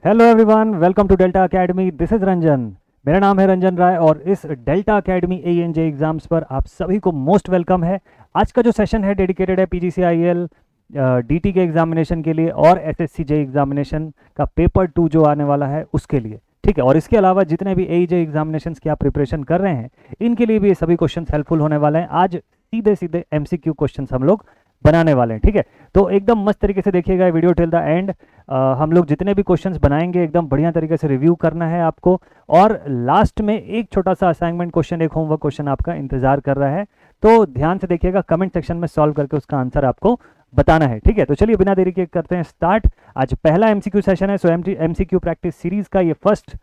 Hello everyone, welcome to Delta Academy. This is Ranjan. मेरा नाम है रंजन राय और इस डेल्टा एकेडमी एएनजे एग्जाम्स पर आप सभी को मोस्ट वेलकम है। आज का जो सेशन है डेडिकेटेड है पीजीसीआईएल डीटी के एग्जामिनेशन के लिए और एसएससी जे एग्जामिनेशन का पेपर 2 जो आने वाला है उसके लिए। ठीक है, और इसके अलावा जितने भी एईजे एग्जामिनेशन की आप प्रिपरेशन कर रहे हैं इनके लिए भी ये सभी क्वेश्चन हेल्पफुल होने वाले हैं। आज सीधे सीधे एमसीक्यू क्वेश्चन हम लोग बनाने वाले हैं। ठीक है, तो एकदम मस्त तरीके से देखिएगा वीडियो टिल द एंड। हम लोग जितने भी क्वेश्चंस बनाएंगे एकदम बढ़िया तरीके से रिव्यू करना है आपको, और लास्ट में एक छोटा सा असाइनमेंट क्वेश्चन, एक होमवर्क क्वेश्चन आपका इंतजार कर रहा है। तो ध्यान से देखिएगा, कमेंट सेक्शन में सॉल्व करके उसका आंसर आपको बताना है। ठीक है, तो चलिए बिना देरी के करते हैं स्टार्ट। आज पहला एमसीक्यू सेशन है, सो एमसीक्यू प्रैक्टिस सीरीज का ये फर्स्ट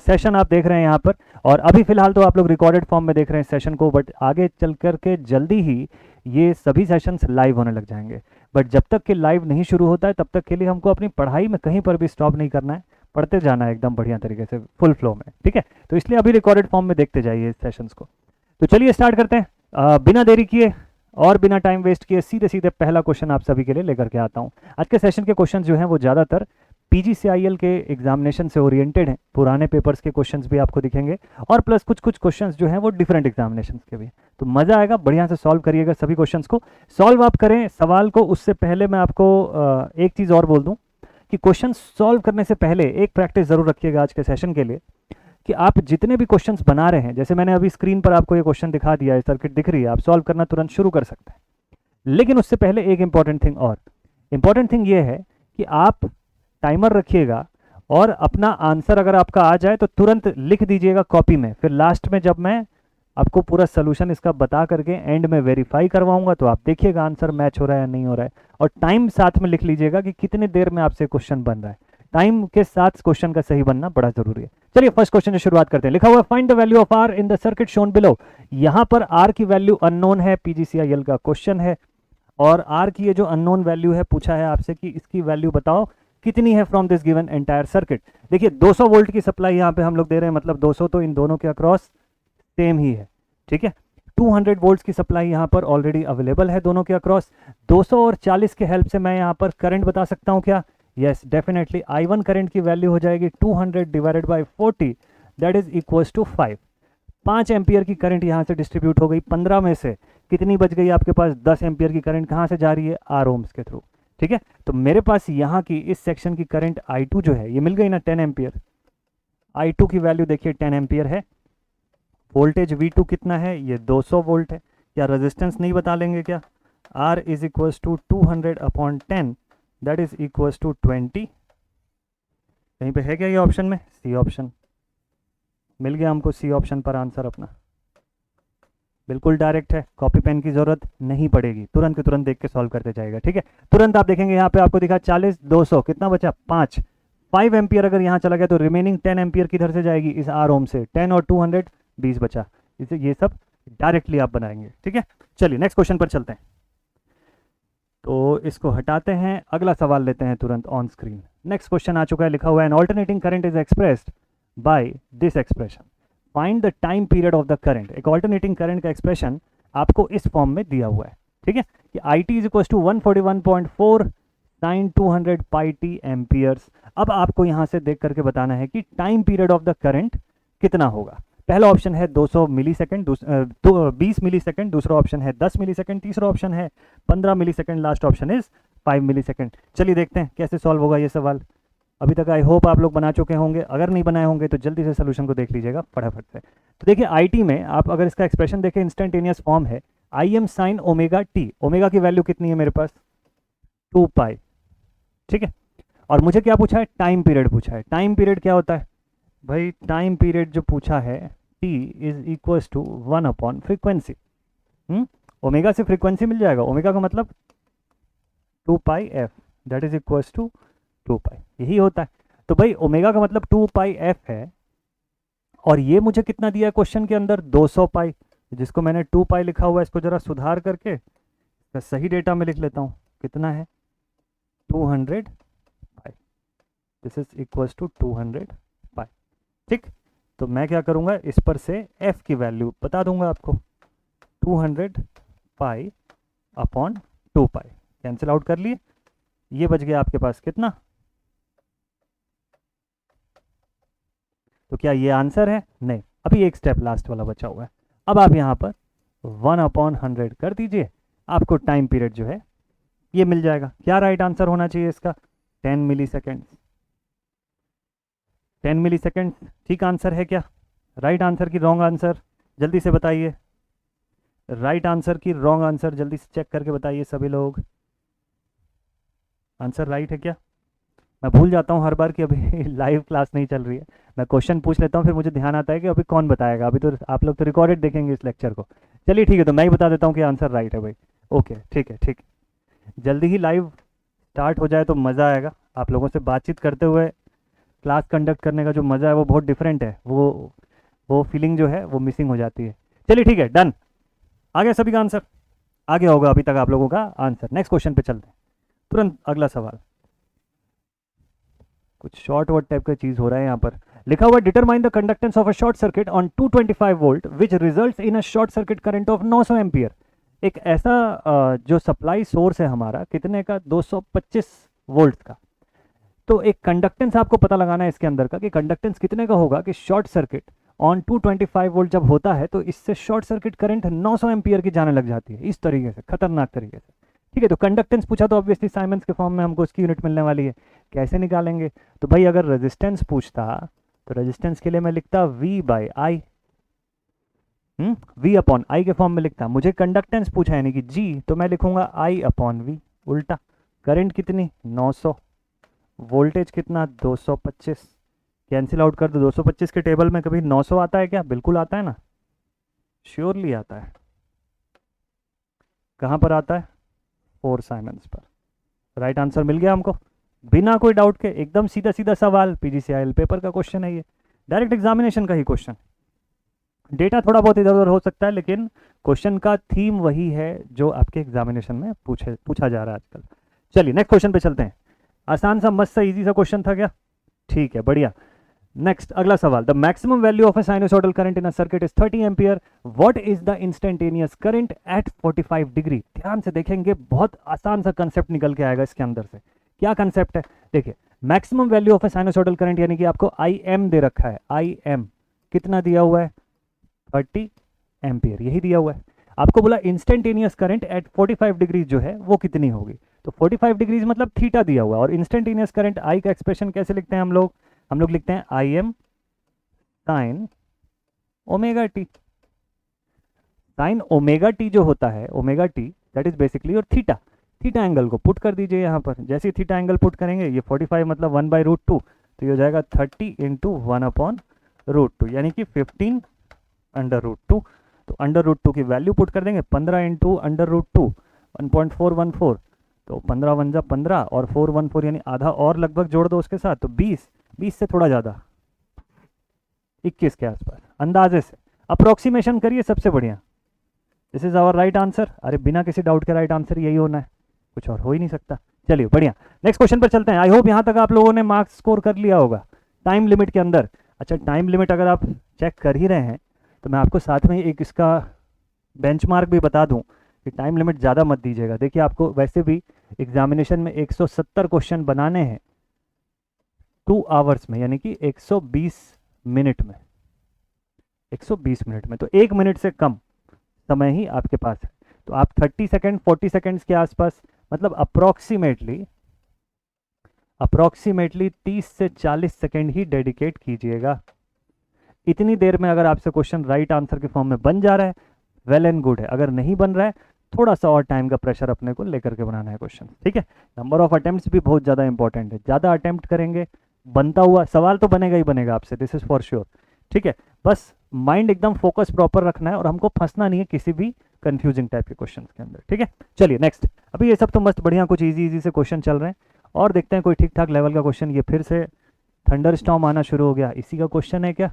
सेशन आप देख रहे हैं यहाँ पर। और अभी फिलहाल तो आप लोग रिकॉर्डेड फॉर्म में देख रहे हैं सेशन को, बट आगे चल करके जल्दी ही ये सभी सेशंस लाइव होने लग जाएंगे। बट जब तक कि लाइव नहीं शुरू होता है तब तक के लिए हमको अपनी पढ़ाई में कहीं पर भी स्टॉप नहीं करना है, पढ़ते जाना है एकदम बढ़िया तरीके से फुल फ्लो में। ठीक है, तो इसलिए अभी रिकॉर्डेड फॉर्म में देखते जाइए इस सेशंस को। तो चलिए स्टार्ट करते हैं। बिना देरी किए और बिना टाइम वेस्ट किए सीधे सीधे पहला क्वेश्चन आप सभी के लिए लेकर के आता हूँ। आज के सेशन के क्वेश्चन जो हैं वो ज़्यादातर पीजीसीआईएल के एग्जामिनेशन से ओरिएंटेड हैं। पुराने पेपर्स के क्वेश्चंस भी आपको दिखेंगे और प्लस कुछ कुछ क्वेश्चंस जो हैं वो डिफरेंट एग्जामिनेशन के भी। तो मज़ा आएगा, बढ़िया से सॉल्व करिएगा सभी क्वेश्चंस को। सॉल्व आप करें सवाल को, उससे पहले मैं आपको एक चीज़ और बोल दूं कि क्वेश्चन सॉल्व करने से पहले एक प्रैक्टिस ज़रूर रखिएगा आज के सेशन के लिए, कि आप जितने भी क्वेश्चंस बना रहे हैं, जैसे मैंने अभी स्क्रीन पर आपको ये क्वेश्चन दिखा दिया है, सर्किट दिख रही है, आप सॉल्व करना तुरंत शुरू कर सकते हैं। लेकिन उससे पहले एक इंपॉर्टेंट थिंग ये है कि आप टाइमर रखिएगा और अपना आंसर अगर आपका आ जाए तो तुरंत लिख दीजिएगा कॉपी में। फिर लास्ट में जब मैं आपको पूरा सोल्यूशन इसका बता करके एंड में वेरीफाई करवाऊंगा तो आप देखिएगा आंसर मैच हो रहा है या नहीं हो रहा है। और टाइम साथ में लिख लीजिएगा कि कितने देर में आपसे क्वेश्चन बन रहा है। टाइम के साथ क्वेश्चन का सही बनना बड़ा जरूरी है। चलिए फर्स्ट क्वेश्चन से शुरुआत करते हैं। लिखा हुआ है find the value of R in the circuit shown below. यहाँ पर आर की वैल्यू अननोन है, पीजीसीआईएल का क्वेश्चन है, और आर की ये जो अननोन वैल्यू है पूछा है आपसे कि इसकी वैल्यू बताओ कितनी है from this given entire circuit. देखिए 200 वोल्ट की सप्लाई यहाँ पे हम लोग दे रहे हैं, मतलब 200 तो इन दोनों के अक्रॉस सेम ही है। ठीक है, 200 वोल्ट्स की सप्लाई यहाँ पर ऑलरेडी अवेलेबल है दोनों के अक्रॉस। 200 और 40 के हेल्प से मैं यहाँ पर करंट बता सकता हूँ क्या? यस, डेफिनेटली I1 करंट की वैल्यू हो जाएगी 200 divided by 40, that is equals to 5। 5 ampere की करंट यहाँ से डिस्ट्रीब्यूट हो गई। 15 में से कितनी बच गई आपके पास? 10 एम्पियर की करंट कहाँ से जा रही है? आर ओम्स के थ्रू। ठीक है, तो मेरे पास यहाँ की इस सेक्शन की करंट I2 जो है ये मिल गई ना, 10 एम्पियर। I2 की वैल्यू देखिए 10 एम्पियर है। वोल्टेज V2 कितना है? ये 200 वोल्ट है। क्या रेजिस्टेंस नहीं बता लेंगे क्या? R is equals to 200 upon 10, that is equals to 20। कहीं पे है क्या ये ऑप्शन में? सी ऑप्शन मिल गया हमको, सी ऑप्शन पर आंसर अपना। बिल्कुल डायरेक्ट है, कॉपी पेन की जरूरत नहीं पड़ेगी, तुरंत के तुरंत देख के सॉल्व करते जाएगा। ठीक है, तुरंत आप देखेंगे यहाँ पे आपको दिखा 40 200 कितना बचा? 5 एम्पियर अगर यहाँ चला गया तो रिमेनिंग 10 एम्पियर किधर से जाएगी? इस आर ओम से। 10 और 200 20 बचा। इसे ये सब डायरेक्टली आप बनाएंगे। ठीक है, चलिए नेक्स्ट क्वेश्चन पर चलते हैं। तो इसको हटाते हैं, अगला सवाल लेते हैं तुरंत ऑन स्क्रीन। नेक्स्ट क्वेश्चन आ चुका है, लिखा हुआ है an alternating current is expressed by this expression, find the time period of the current. एक ऑल्टरनेटिंग करंट का एक्सप्रेशन आपको इस फॉर्म में दिया हुआ है। ठीक है, कि i t is equal to 141.4 sine 200 pi t amperes. अब आपको यहां से देख करके बताना है कि time period of the current कितना होगा। पहला ऑप्शन है 200 मिली सेकेंड, 20 मिली सेकेंड, दूसरा ऑप्शन है 10 मिली सेकेंड, तीसरा ऑप्शन है 15 millisecond, last option is 5 millisecond. चलिए देखते हैं कैसे सॉल्व होगा ये सवाल। अभी तक आई होप आप लोग बना चुके होंगे, अगर नहीं बनाए होंगे तो जल्दी से सोल्यूशन को देख लीजिएगा फटाफट से। तो देखिए आईटी में आप अगर इसका एक्सप्रेशन देखें, इंस्टेंटेनियस फॉर्म है I am sine omega T. Omega की वैल्यू कितनी है मेरे पास? 2 पाई। ठीक है, और मुझे क्या पूछा है? टाइम पीरियड पूछा है। टाइम पीरियड क्या होता है भाई? टाइम पीरियड जो पूछा है t is equals to 1 upon frequency. Omega से फ्रीक्वेंसी मिल जाएगा, ओमेगा का मतलब 2 pi f, that is equals to 2 pi, यही होता है। तो भाई ओमेगा का मतलब 2 पाई एफ है, और ये मुझे कितना दिया है क्वेश्चन के अंदर? 200 पाई, जिसको मैंने 2 पाई लिखा हुआ है इसको जरा सुधार करके सही डेटा में लिख लेता हूँ। कितना है? 200 पाई, दिस इज इक्वल्स टू 200 पाई। ठीक, तो मैं क्या करूँगा, इस पर से f की वैल्यू बता दूंगा आपको। 200 pi upon 2 pi cancel out कर लिए, ये बच गया आपके पास कितना? तो क्या ये आंसर है? नहीं, अभी एक स्टेप लास्ट वाला बचा हुआ है। अब आप यहाँ पर 1/100 कर दीजिए, आपको टाइम पीरियड जो है ये मिल जाएगा। क्या राइट आंसर होना चाहिए इसका? 10 मिली सेकेंड। 10 मिली सेकेंड ठीक आंसर है क्या? राइट आंसर की रॉन्ग आंसर जल्दी से बताइए। राइट आंसर की रॉन्ग आंसर जल्दी से चेक करके बताइए सभी लोग। आंसर राइट है क्या? मैं भूल जाता हूँ हर बार कि अभी लाइव क्लास नहीं चल रही है। मैं क्वेश्चन पूछ लेता हूँ, फिर मुझे ध्यान आता है कि अभी कौन बताएगा। अभी तो आप लोग तो रिकॉर्डेड देखेंगे इस लेक्चर को। चलिए ठीक है, तो मैं ही बता देता हूँ कि आंसर राइट है भाई। ओके ठीक है, ठीक है। जल्दी ही लाइव स्टार्ट हो जाए तो मज़ा आएगा। आप लोगों से बातचीत करते हुए क्लास कंडक्ट करने का जो मज़ा है वो बहुत डिफरेंट है। वो फीलिंग जो है वो मिसिंग हो जाती है। चलिए ठीक है, डन। आ गया सभी का आंसर? आ गया होगा अभी तक आप लोगों का आंसर। नेक्स्ट क्वेश्चन पे चलते हैं, तुरंत अगला सवाल। कुछ शॉर्ट वर्ड टाइप का चीज हो रहा है यहाँ पर। लिखा हुआ determine the conductance of a short circuit on 225 volt which results in a short circuit current of 900 ampere. एक ऐसा जो सप्लाई सोर्स है हमारा कितने का? 225 वोल्ट का। तो एक कंडक्टेंस आपको पता लगाना है इसके अंदर का कि कंडक्टेंस कितने का होगा कि शॉर्ट सर्किट ऑन 225 वोल्ट जब होता है तो इससे शॉर्ट सर्किट करंट 900 एम्पियर की जाने लग जाती है, इस तरीके से, खतरनाक तरीके से। ठीक है, तो कंडक्टेंस पूछा तो ऑब्वियसली साइमंस के फॉर्म में हमको उसकी यूनिट मिलने वाली है। कैसे निकालेंगे? तो भाई अगर रेजिस्टेंस पूछता तो रेजिस्टेंस के लिए मैं लिखता V/I, V/I के फॉर्म में लिखता। मुझे कंडक्टेंस पूछा यानी कि G, तो मैं लिखूंगा I/V। उल्टा, करंट कितनी? 900, वोल्टेज कितना? 225। कैंसिल आउट कर दो। 225 के टेबल में कभी 900 आता है क्या? बिल्कुल आता है ना, श्योरली आता है। कहाँ पर आता है? 4 साइमंस पर। राइट आंसर मिल गया हमको बिना कोई डाउट के। एकदम सीधा सीधा सवाल, PGCIL पेपर का क्वेश्चन है ये, डायरेक्ट एग्जामिनेशन का ही क्वेश्चन। डेटा थोड़ा बहुत इधर उधर हो सकता है लेकिन क्वेश्चन का थीम वही है जो आपके एग्जामिनेशन में पूछा जा रहा है आजकल। चलिए नेक्स्ट क्वेश्चन पे चलते हैं। आसान सा, मस्त सा, इजी सा क्वेश्चन था क्या? ठीक है, बढ़िया। नेक्स्ट अगला सवाल। The maximum value of a sinusoidal current in a circuit is 30 ampere. What is the instantaneous current eight 45 degree? ध्यान से देखेंगे, बहुत आसान सा कंसेप्ट निकल के आएगा इसके अंदर से। क्या कंसेप्ट है? देखिए, maximum value of a sinusoidal current यानी कि आपको IM दे रखा है। IM कितना दिया हुआ है? 30 एम्पियर, यही दिया हुआ है। आपको बोला इंस्टेंटेनियस करंट एट 45 डिग्री जो है वो कितनी होगी। तो 45 डिग्रीज मतलब थीटा दिया हुआ है। और इंस्टेंटेनियस करंट I का एक्सप्रेशन कैसे लिखते हैं हम लोग? हम लोग लिखते हैं IM sine omega T. Sine omega T जो होता है, omega T that is basically और थीटा। थीटा एंगल को पुट कर दीजिए यहाँ पर। जैसे ही थीटा एंगल पुट करेंगे, ये 45 मतलब 1/√2, तो ये हो जाएगा 30 × 1/√2 यानी कि 15 √2। तो √2 की वैल्यू पुट कर देंगे। 15 × √2 1.414, तो 15 × 1 = 15 और 414 यानी आधा और लगभग जोड़ दो उसके साथ, तो 20 से थोड़ा ज़्यादा, 21 के आसपास अंदाजे से। अप्रोक्सीमेशन करिए, सबसे बढ़िया। This is our right answer. अरे बिना किसी डाउट के राइट आंसर यही होना है, कुछ और हो ही नहीं सकता। चलिए बढ़िया, नेक्स्ट क्वेश्चन पर चलते हैं। आई होप यहाँ तक आप लोगों ने मार्क्स स्कोर कर लिया होगा टाइम लिमिट के अंदर। अच्छा, टाइम लिमिट अगर आप चेक कर ही रहे हैं तो मैं आपको साथ में एक इसका बेंचमार्क भी बता दूं कि टाइम लिमिट ज़्यादा मत दीजिएगा। देखिए, आपको वैसे भी एग्जामिनेशन में 170 क्वेश्चन बनाने हैं 2 आवर्स में, यानी कि 120 मिनट में। 120 मिनट में तो 1 मिनट से कम समय ही आपके पास है। तो आप 30 सेकेंड 40 सेकेंड्स के आसपास, मतलब अप्रोक्सीमेटली 30 से 40 सेकेंड ही डेडिकेट कीजिएगा। इतनी देर में अगर आपसे क्वेश्चन राइट आंसर के फॉर्म में बन जा रहा है, वेल एंड गुड है। अगर नहीं बन रहा है, थोड़ा सा और टाइम का प्रेशर अपने को लेकर के बनाना है क्वेश्चन। ठीक है, नंबर ऑफ अटेम्प्ट्स भी बहुत ज़्यादा इंपॉर्टेंट है। ज़्यादा अटेम्प्ट करेंगे, बनता हुआ सवाल तो बनेगा ही बनेगा आपसे, दिस इज फॉर श्योर। ठीक है, बस माइंड एकदम फोकस प्रॉपर रखना है और हमको फंसना नहीं है किसी भी कंफ्यूजिंग टाइप के क्वेश्चन के अंदर। ठीक है, चलिए नेक्स्ट। अभी ये सब तो मस्त बढ़िया कुछ इजी से क्वेश्चन चल रहे हैं और देखते हैं कोई ठीक ठाक लेवल का क्वेश्चन। ये फिर से थंडर स्टॉर्म आना शुरू हो गया, इसी का क्वेश्चन है क्या?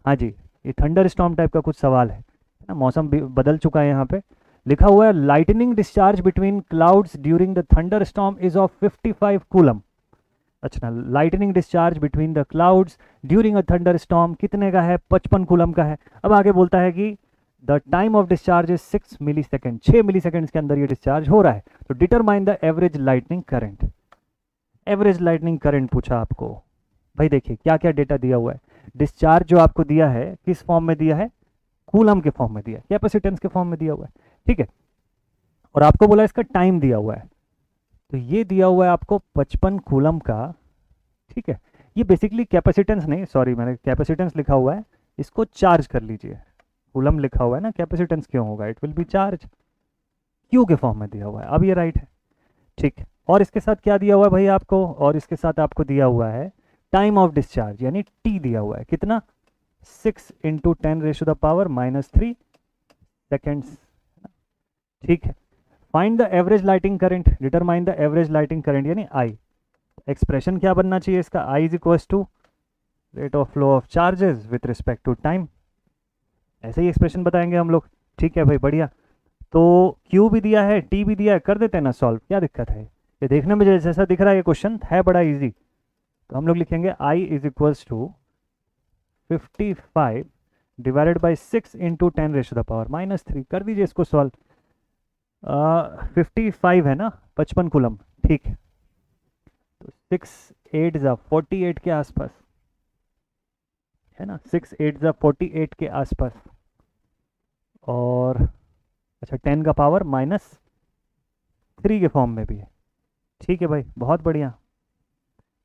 हाँ जी, ये थंडर स्टॉर्म टाइप का कुछ सवाल है ना। मौसम भी बदल चुका है। यहाँ पे लिखा हुआ है lightning discharge between clouds during the thunderstorm is of 55 coulomb. अच्छा, lightning discharge between the clouds during a thunderstorm कितने का है? 55 कूलम का है। अब आगे बोलता है कि the time of discharge is 6 millisecond. 6 milliseconds के अंदर ये डिस्चार्ज हो रहा है। तो determine the average lightning current. Average lightning current पूछा आपको। भाई देखिए क्या क्या डेटा दिया हुआ है। डिस्चार्ज जो आपको दिया है किस फॉर्म में दिया है, कूलम के फॉर्म में दिया है, कैपेसिटेंस के फॉर्म में दिया हुआ है, ठीक है। और आपको बोला इसका टाइम दिया हुआ है, तो ये दिया हुआ है आपको 55 कूलम का, ठीक है। ये बेसिकली कैपेसिटेंस नहीं, सॉरी मैंने कैपेसिटेंस लिखा हुआ है, इसको चार्ज कर लीजिए। कूलम लिखा हुआ है ना, कैपेसिटेंस क्यों होगा, it will be charge, Q के फॉर्म में दिया हुआ है। अब ये राइट है, ठीक है। और इसके साथ क्या दिया हुआ है भाई आपको, और इसके साथ आपको दिया हुआ है टाइम ऑफ डिस्चार्ज यानी टी दिया हुआ है, कितना 6 इंटू 10⁻³ सेकेंड्स, ठीक है। Find the average lighting current, determine the average lighting current यानी आई। एक्सप्रेशन क्या बनना चाहिए इसका, i is equal to rate of flow of charges with respect to time, ऐसे ही एक्सप्रेशन बताएंगे हम लोग, ठीक है भाई, बढ़िया। तो Q भी दिया है, T भी दिया है, कर देते हैं ना सॉल्व, क्या दिक्कत है, ये देखने में जैसा दिख रहा है ये क्वेश्चन है बड़ा इजी। तो हम लोग लिखेंगे I is equals to 55 divided by 6 into 10⁻³ कर दीजिए इसको सॉल्व। 55 है ना 55 कूलम, ठीक है। तो 6 8 जा 48 के आसपास है ना, 6 8 जा 48 के आसपास, और अच्छा 10 का पावर -3 के फॉर्म में भी है, ठीक है भाई, बहुत बढ़िया।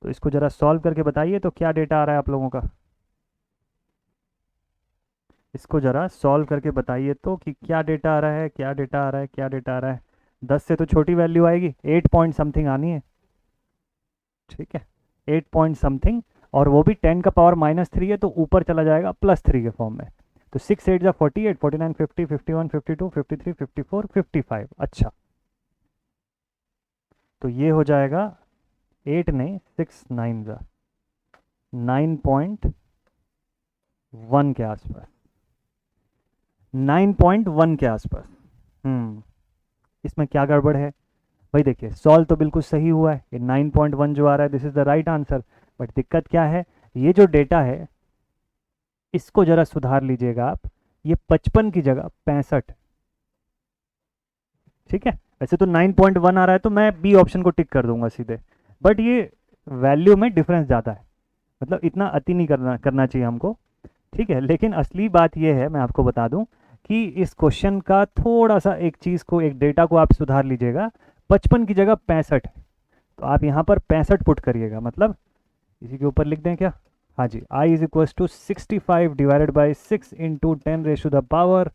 तो इसको ज़रा सॉल्व करके बताइए तो क्या डेटा आ रहा है आप लोगों का, इसको ज़रा सॉल्व करके बताइए तो कि क्या डेटा आ रहा है, क्या डेटा आ रहा है, क्या डेटा आ रहा है। 10 से तो छोटी वैल्यू आएगी, 8 पॉइंट समथिंग आनी है, ठीक है, 8 पॉइंट समथिंग, और वो भी 10 का पावर -3 है तो ऊपर चला जाएगा +3 के फॉर्म में। तो 6 8 जा 48, 49 50 51 52 53 54 55, अच्छा तो ये हो जाएगा 8 नहीं 6 9 जा 9.1 के आसपास, 9.1 के आसपास। इसमें क्या गड़बड़ है भाई, देखिए सॉल्व तो बिल्कुल सही हुआ है, ये 9.1 जो आ रहा है this is the right answer, but दिक्कत क्या है, ये जो डेटा है इसको जरा सुधार लीजिएगा आप, ये 55 की जगह 65, ठीक है। वैसे तो 9.1 आ रहा है तो मैं बी ऑप्शन को टिक कर दूंगा सीधे, बट ये वैल्यू में डिफरेंस ज़्यादा है, मतलब इतना अति नहीं करना चाहिए हमको, ठीक है। लेकिन असली बात ये है, मैं आपको बता दूं कि इस क्वेश्चन का थोड़ा सा एक चीज़ को, एक डेटा को आप सुधार लीजिएगा, 55 की जगह 65 है, तो आप यहाँ पर 65 पुट करिएगा, मतलब इसी के ऊपर लिख दें क्या, हाँ जी, I is equals to 65 divided by 6 into 10⁻³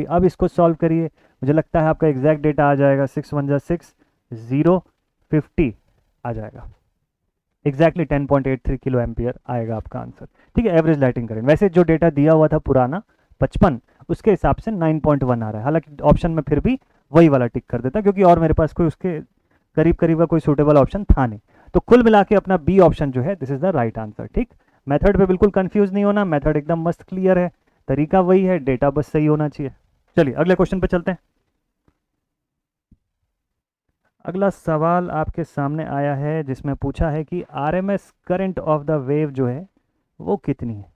अब इसको सॉल्व करिए, मुझे लगता है आपका एग्जैक्ट डेटा आ जाएगा 6 1 जा 6 050 आ जाएगा, एग्जैक्टली 10.83 किलो एम्पियर आएगा आपका आंसर, ठीक है। एवरेज लाइटिंग करेंट, वैसे जो डेटा दिया हुआ था पुराना 55 उसके हिसाब से 9.1 आ रहा है, हालांकि ऑप्शन में फिर भी वही वाला टिक कर देता क्योंकि और मेरे पास कोई उसके करीब करीब का कोई सूटेबल ऑप्शन था नहीं। तो कुल मिला के अपना बी ऑप्शन जो है this is the right answer, ठीक। मेथड पे बिल्कुल कंफ्यूज नहीं होना, मेथड एकदम मस्त क्लियर है, तरीका वही है, डेटा बस सही होना चाहिए। चलिए अगले क्वेश्चन पे चलते हैं। अगला सवाल आपके सामने आया है जिसमें पूछा है कि RMS current of the wave जो है वो कितनी है,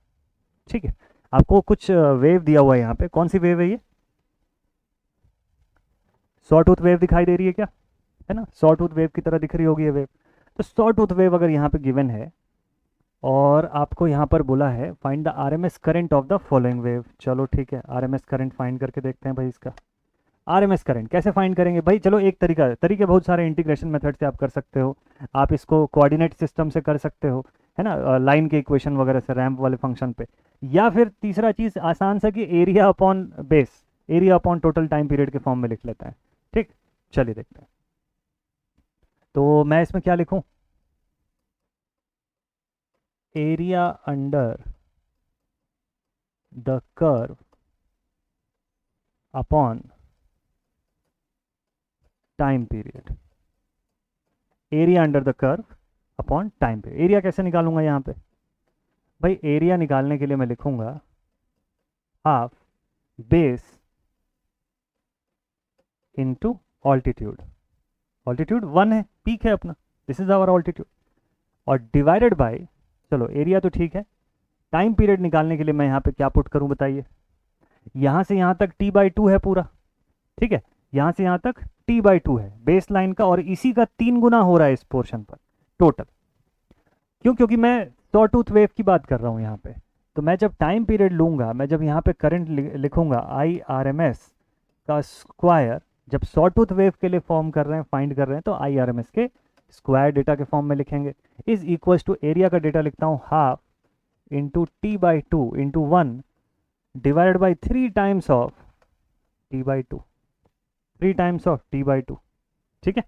ठीक है। आपको कुछ वेव दिया हुआ है यहाँ पे, कौन सी वेव है ये, सॉटूथ वेव दिखाई दे रही है क्या, है ना, सॉटूथ वेव की तरह दिख रही होगी ये वेव। तो सॉटूथ वेव अगर यहाँ पे गिवन है और आपको यहाँ पर बोला है find the RMS current of the following wave, चलो ठीक है आरएमएस करंट फाइंड करके देखते हैं भाई। इसका आरएमएस करंट कैसे फाइंड करेंगे भाई, चलो एक तरीके बहुत सारे इंटीग्रेशन मेथड से आप कर सकते हो, आप इसको कोऑर्डिनेट सिस्टम से कर सकते हो, है ना, लाइन के इक्वेशन वगैरह से, रैंप वाले फंक्शन पे, या फिर तीसरा चीज़ आसान सा कि area upon base, area upon total time period के फॉर्म में लिख लेता है, ठीक। चलिए देखते हैं, तो मैं इसमें क्या लिखूं, area under the curve upon time period, area under the curve upon time period. Area कैसे निकालूंगा यहाँ पे भाई, एरिया निकालने के लिए मैं लिखूंगा half base into altitude, altitude 1 है, पीक है अपना, दिस इज आवर ऑल्टीट्यूड, और डिवाइडेड बाय, चलो एरिया तो ठीक है, टाइम पीरियड निकालने के लिए मैं यहाँ पे क्या पुट करूँ बताइए, यहाँ से यहाँ तक t/2 है पूरा, ठीक है, यहाँ से यहाँ तक t/2 है बेस लाइन का, और इसी का 3 गुना हो रहा है इस पोर्शन पर टोटल, क्यों, क्योंकि मैं सॉटूथ वेव की बात कर रहा हूँ यहाँ पे। तो मैं जब टाइम पीरियड लूँगा, मैं जब यहाँ पे करंट लिखूँगा आई आर एम एस का स्क्वायर, जब सॉटूथ वेव के लिए फॉर्म कर रहे हैं, फाइंड कर रहे हैं, तो आई आर एम एस के स्क्वायर डेटा के फॉर्म में लिखेंगे। इज इक्वल्स टू एरिया का डेटा लिखता हूँ half into T by two into 1 divided by 3 times of T by two, 3 times of T by two. ठीक है,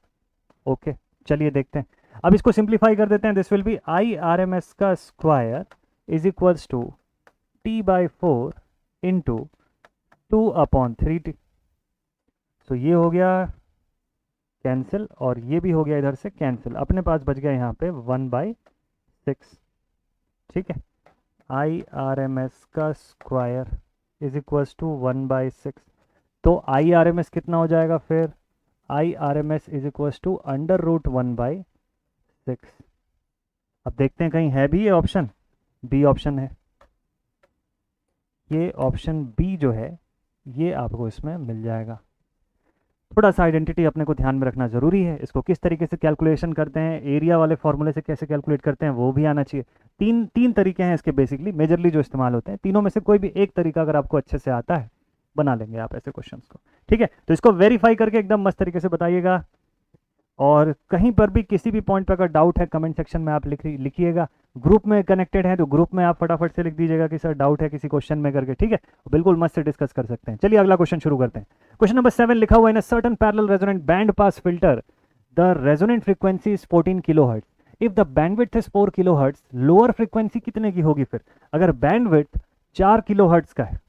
ओके। चलिए देखते हैं, अब इसको सिंप्लीफाई कर देते हैं। This will be i R M s का square is equals to t by 4 into 2/3t। तो ये हो गया कैंसिल और ये भी हो गया इधर से कैंसिल, अपने पास बच गया यहाँ पे 1/6। ठीक है, आई आर एम एस का स्क्वायर इज इक्वल्स टू 1/6। तो आई आर एम एस कितना हो जाएगा फिर? I R M S is equals to √1/6। अब देखते हैं कहीं है भी ये ऑप्शन, बी ऑप्शन है। ये ऑप्शन बी जो है ये आपको इसमें मिल जाएगा। थोड़ा सा आइडेंटिटी अपने को ध्यान में रखना ज़रूरी है। इसको किस तरीके से कैलकुलेशन करते हैं, एरिया वाले फॉर्मूले से कैसे कैलकुलेट करते हैं, वो भी आना चाहिए। तीन तरीके हैं इसके बेसिकली, मेजरली जो इस्तेमाल होते हैं। तीनों में से कोई भी एक तरीका अगर आपको अच्छे से आता है, बना लेंगे आप ऐसे क्वेश्चंस को। ठीक है, तो इसको वेरीफाई करके एकदम मस्त तरीके से बताइएगा। और कहीं पर भी किसी भी पॉइंट पर अगर डाउट है कमेंट सेक्शन में आप लिखिएगा। ग्रुप में कनेक्टेड है तो ग्रुप में आप फटाफट से लिख दीजिएगा कि सर डाउट है किसी क्वेश्चन में करके। ठीक है, बिल्कुल मस्त से डिस्कस कर सकते हैं। चलिए अगला क्वेश्चन शुरू करते हैं। क्वेश्चन नंबर 7 लिखा हुआ है in certain parallel resonant band pass filter the resonant frequency is 14 kilohertz. If the bandwidth is 4 kilohertz, lower frequency कितने की होगी? फिर अगर बैंडविड्थ 4 किलोहर्ट्ज का है,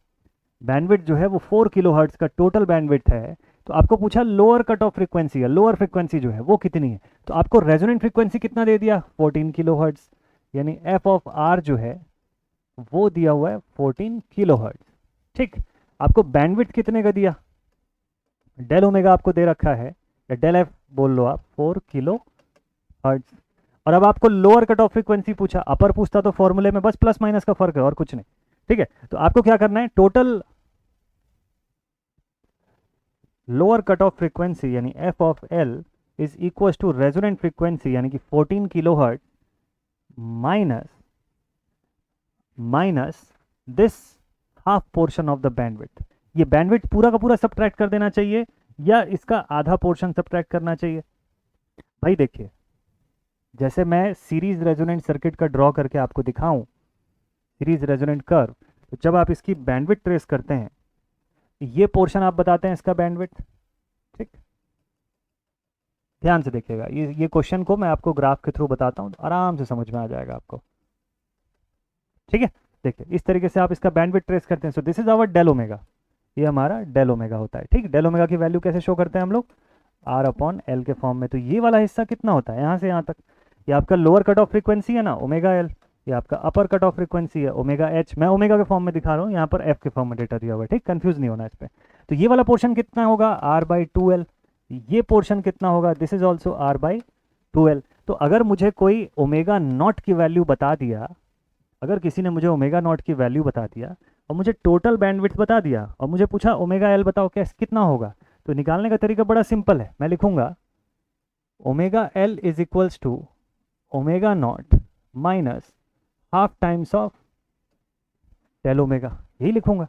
बैंडविड्थ जो है वो 4 किलोहर्ट्ज का टोटल बैंडविड्थ है, तो आपको पूछा लोअर कट ऑफ फ्रीक्वेंसी है, लोअर फ्रीक्वेंसी जो है वो कितनी है? तो आपको रेजोनेंट फ्रीक्वेंसी कितना दे दिया? 14 किलोहर्ट्ज, यानी एफ ऑफ आर जो है वो दिया हुआ है 14 किलोहर्ट्ज। ठीक, आपको बैंडविड्थ कितने का दिया? डेल ओमेगा आपको दे रखा है, या डेल एफ बोल लो आप, 4 किलोहर्ट्ज। और अब आपको लोअर कट ऑफ फ्रीक्वेंसी पूछा, अपर पूछता तो फॉर्मूले में बस प्लस माइनस का फर्क है और कुछ नहीं। ठीक है, तो आपको क्या करना है, total lower cut off frequency यानी f of l is equal to resonant frequency यानी कि 14 kilohertz minus this half portion of the bandwidth. ये बैंडविड्थ पूरा का पूरा सब्ट्रैक्ट कर देना चाहिए या इसका आधा पोर्शन सब्ट्रैक्ट करना चाहिए? भाई देखिए, जैसे मैं सीरीज रेजोनेंट सर्किट का ड्रॉ करके आपको दिखाऊं, सीरीज रेजोनेंट कर्व, तो जब आप इसकी बैंडविड्थ ट्रेस करते हैं, ये पोर्शन आप बताते हैं इसका बैंडविड्थ। ठीक, ध्यान से देखिएगा, ये क्वेश्चन को मैं आपको ग्राफ के थ्रू बताता हूं, आराम से समझ में आ जाएगा आपको। ठीक है, देखिए इस तरीके से आप इसका बैंडविड्थ ट्रेस करते हैं। So this is our del omega, ये हमारा डेल ओमेगा होता है। ठीक, डेल ओमेगा की वैल्यू कैसे शो करते हैं हम लोग? R/L के फॉर्म में। तो ये वाला हिस्सा कितना होता है? यहाँ से यहाँ तक, ये आपका लोअर कट ऑफ फ्रीक्वेंसी है ना, ओमेगा एल, ये आपका अपर कट ऑफ फ्रीक्वेंसी है ओमेगा एच। मैं ओमेगा के फॉर्म में दिखा रहा हूँ, यहाँ पर एफ के फॉर्म में डेटा दिया हुआ है। ठीक, कंफ्यूज नहीं होना इस पर। तो ये वाला पोर्शन कितना होगा? R/2L। ये पोर्शन कितना होगा? This is also R/2L। तो अगर मुझे कोई ओमेगा नॉट की वैल्यू बता दिया, अगर किसी ने मुझे ओमेगा नॉट की वैल्यू बता दिया और मुझे टोटल बैंडविड्थ बता दिया और मुझे पूछा ओमेगा एल बताओ कैसे कितना होगा, तो निकालने का तरीका बड़ा सिंपल है। मैं लिखूंगा omega L is equals to omega not minus half times of del omega, यही लिखूंगा।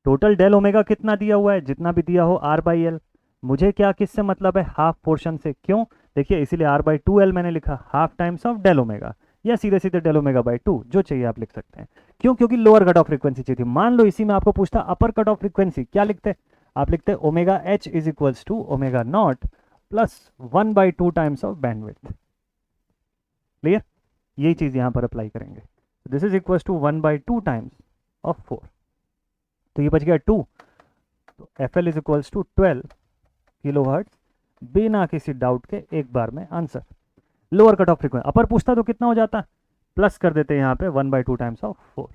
टोटल डेल ओमेगा कितना दिया हुआ है? जितना भी दिया हो R/L। मुझे क्या किससे मतलब है? हाफ पोर्शन से। क्यों? देखिए इसीलिए R/2L मैंने लिखा, half times of del omega, या सीधे सीधे डेल ओमेगा बाई 2, जो चाहिए आप लिख सकते हैं। क्यों? क्योंकि लोअर कट ऑफ फ्रीक्वेंसी चाहिए थी। मान लो इसी में आपको पूछता अपर कट ऑफ फ्रीक्वेंसी, क्या लिखते? आप लिखते omega h is equals to omega not plus 1/2 times of bandwidth. Clear? यही चीज यहां पर अप्लाई करेंगे। This is equals to 1/2 times of 4, तो ये बच गया 2। तो f l is equals to 12 kilohertz, बिना किसी डाउट के एक बार में answer. Lower cut off frequency, upper पूछता तो कितना हो जाता? प्लस कर देते हैं यहाँ पे 1/2 टाइम्स ऑफ 4।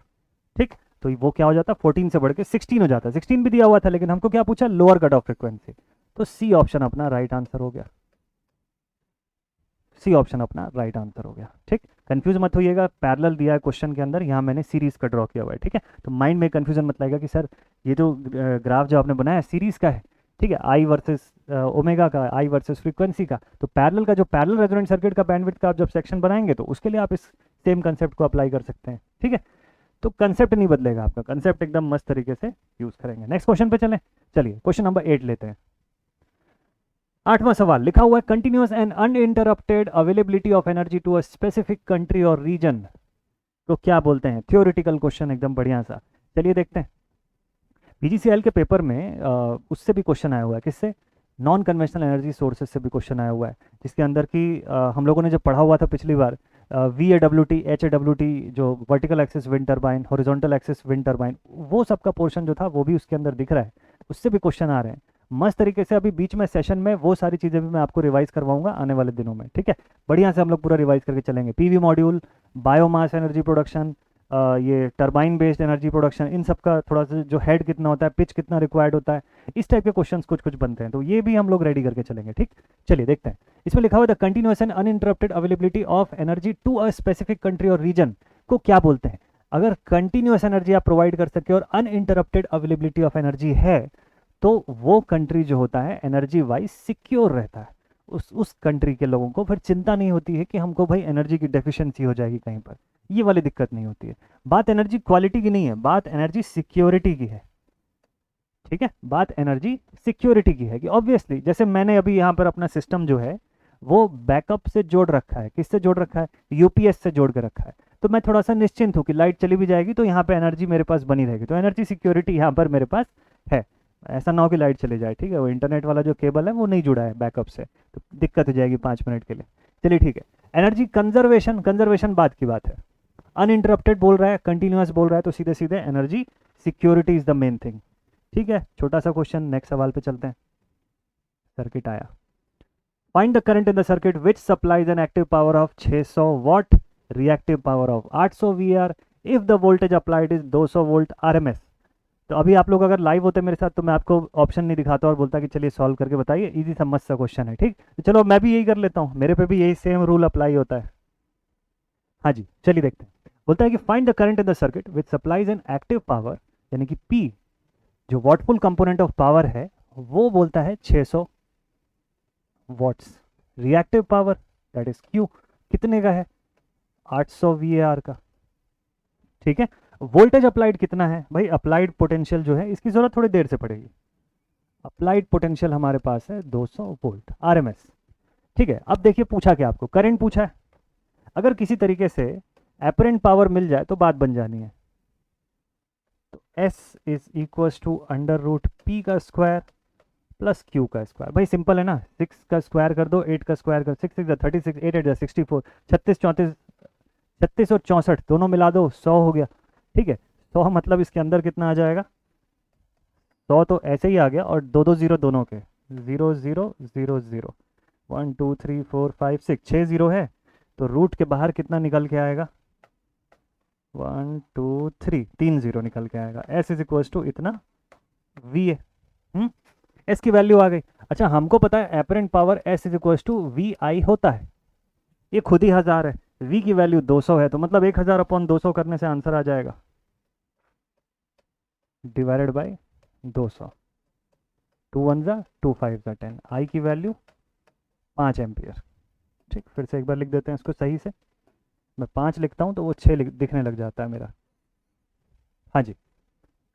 ठीक, तो वो क्या हो जाता? 14 से बढ़ के 16 हो जाता। 16 भी दिया हुआ था, लेकिन हमको क्या पूछा? Lower cut off frequency. तो सी ऑप्शन अपना राइट आंसर हो गया। सी ऑप्शन अपना राइट आंसर हो गया। ठीक, कंफ्यूज मत होइएगा, पैरेलल दिया है क्वेश्चन के अंदर, यहाँ मैंने सीरीज का ड्रॉ किया हुआ है। ठीक है, तो माइंड में कंफ्यूजन मत लाएगा कि सर ये जो ग्राफ जो आपने बनाया सीरीज का है। ठीक है, आई वर्सेस ओमेगा का, आई वर्सेस फ्रीक्वेंसी का। तो पैरेलल का जो पैरेलल रेजोनेंट सर्किट का बैंडविड्थ का आप जब सेक्शन बनाएंगे तो उसके लिए आप इस सेम कंसेप्ट को अप्लाई कर सकते हैं, ठीक है। तो कंसेप्ट नहीं बदलेगा आपका, कंसेप्ट एकदम मस्त तरीके से यूज करेंगे। नेक्स्ट क्वेश्चन पे चलें। चलिए क्वेश्चन नंबर 8 लेते हैं। 8वां सवाल लिखा हुआ है, continuous and uninterrupted availability of energy to a specific country और रीजन को क्या बोलते हैं। थ्योरेटिकल क्वेश्चन एकदम बढ़िया सा। चलिए देखते हैं। पीजीसीएल के पेपर में उससे भी क्वेश्चन आया हुआ है, किससे, नॉन कन्वेंशनल एनर्जी सोर्सेज से भी क्वेश्चन आया हुआ है, जिसके अंदर की हम लोगों ने जब पढ़ा हुआ था पिछली बार, VAWT HAWT, जो vertical axis wind turbine, horizontal axis wind turbine, वो सबका पोर्शन जो था वो भी उसके अंदर दिख रहा है, उससे भी क्वेश्चन आ रहे हैं मस्त तरीके से। अभी बीच में सेशन में वो सारी चीज़ें भी मैं आपको रिवाइज करवाऊंगा आने वाले दिनों में, ठीक है। बढ़िया से हम लोग पूरा रिवाइज करके चलेंगे। PV module, biomass energy production, ये टरबाइन बेस्ड एनर्जी प्रोडक्शन, इन सब का थोड़ा सा जो हेड कितना होता है, पिच कितना रिक्वायर्ड होता है, इस टाइप के क्वेश्चंस कुछ कुछ बनते हैं, तो ये भी हम लोग रेडी करके चलेंगे, ठीक। चलिए देखते हैं। इसमें लिखा हुआ है, the continuous and uninterrupted availability of energy to a specific country और रीजन को क्या बोलते हैं। अगर कंटिन्यूअस एनर्जी आप प्रोवाइड कर सके और अनइंटरप्टेड अवेलेबिलिटी ऑफ एनर्जी है, तो वो कंट्री जो होता है एनर्जी वाइज सिक्योर रहता है। उस कंट्री के लोगों को फिर चिंता नहीं होती है कि हमको भाई एनर्जी की डेफिशिएंसी हो जाएगी कहीं पर, ये वाली दिक्कत नहीं होती है। बात एनर्जी क्वालिटी की नहीं है, बात एनर्जी सिक्योरिटी की है, ठीक है। बात एनर्जी सिक्योरिटी की है कि ऑब्वियसली जैसे मैंने अभी यहाँ पर अपना सिस्टम जो है वो बैकअप से जोड़ रखा है, किससे जोड़ रखा है, यूपीएस से जोड़ के रखा है, तो मैं थोड़ा सा निश्चिंत हूँ कि लाइट चली भी जाएगी तो यहाँ पे एनर्जी मेरे पास बनी रहेगी, तो एनर्जी सिक्योरिटी यहाँ पर मेरे पास है। ऐसा ना हो कि लाइट चली जाए, ठीक है, वो इंटरनेट वाला जो केबल है वो नहीं जुड़ा है बैकअप से, तो दिक्कत हो जाएगी 5 मिनट के लिए। चलिए ठीक है। एनर्जी कंजर्वेशन, कंजर्वेशन बात की बात है, अनइंटरप्टेड बोल रहा है, कंटिन्यूअस बोल रहा है, तो सीधे सीधे energy security is the main thing, ठीक है। छोटा सा क्वेश्चन, नेक्स्ट सवाल पे चलते हैं। सर्किट आया, find the current in the circuit which supplies an active power of 600 what, reactive power of 800 VAR if the voltage applied is 200 volt RMS। तो अभी आप लोग अगर लाइव होते मेरे साथ तो मैं आपको ऑप्शन नहीं दिखाता और बोलता कि चलिए सॉल्व करके बताइए, इजी सा मस्त सा क्वेश्चन है, ठीक। तो चलो मैं भी यही कर लेता हूँ, मेरे पे भी यही सेम रूल अप्लाई होता है। हाँ जी, चलिए देखते हैं। बोलता है कि find the current in the circuit which supplies an active power, यानी कि P जो वॉटफुल कंपोनेंट ऑफ पावर है वो बोलता है 600 watts, reactive power that is Q कितने का है, 800 VAR का, ठीक है। वोल्टेज अप्लाइड कितना है भाई, अप्लाइड पोटेंशियल जो है इसकी जरूरत थोड़ी देर से पड़ेगी, अप्लाइड पोटेंशियल हमारे पास है 200 वोल्ट RMS, ठीक है। अब देखिए पूछा क्या आपको, करंट पूछा है, अगर किसी तरीके से एपरेंट पावर मिल जाए तो बात बन जानी है। तो S is equal to under root P का स्क्वायर प्लस Q का स्क्वायर। भाई सिंपल है ना, 6 का स्क्वायर कर दो, 8 का स्क्वायर कर, 6 6 36, 8 8 64, 36 34, 36 और 64 दोनों मिला दो 100 हो गया, ठीक है। 100 मतलब इसके अंदर कितना आ जाएगा, 100 तो ऐसे ही आ गया और दो दो जीरो दोनों के, 0 0 0 0, 1 2 3 4 5 6, 6 जीरो है, तो रूट के बाहर कितना निकल के आएगा, 1 2 3, 3 जीरो निकल के आएगा। S इज इक्वल टू इतना V है, S की वैल्यू आ गई। अच्छा हमको पता है apparent power S is equal to VI होता है, ये खुद ही 1000 है, V की वैल्यू 200 है, तो मतलब 1000 अपॉन 200 करने से आंसर आ जाएगा डिवाइडेड बाय 200, 2 1 जा 2 5 जा 10, I की वैल्यू 5 एम्पियर, ठीक। फिर से एक बार लिख देते हैं इसको सही से, मैं 5 लिखता हूँ तो वो 6 दिखने लग जाता है मेरा। हाँ जी,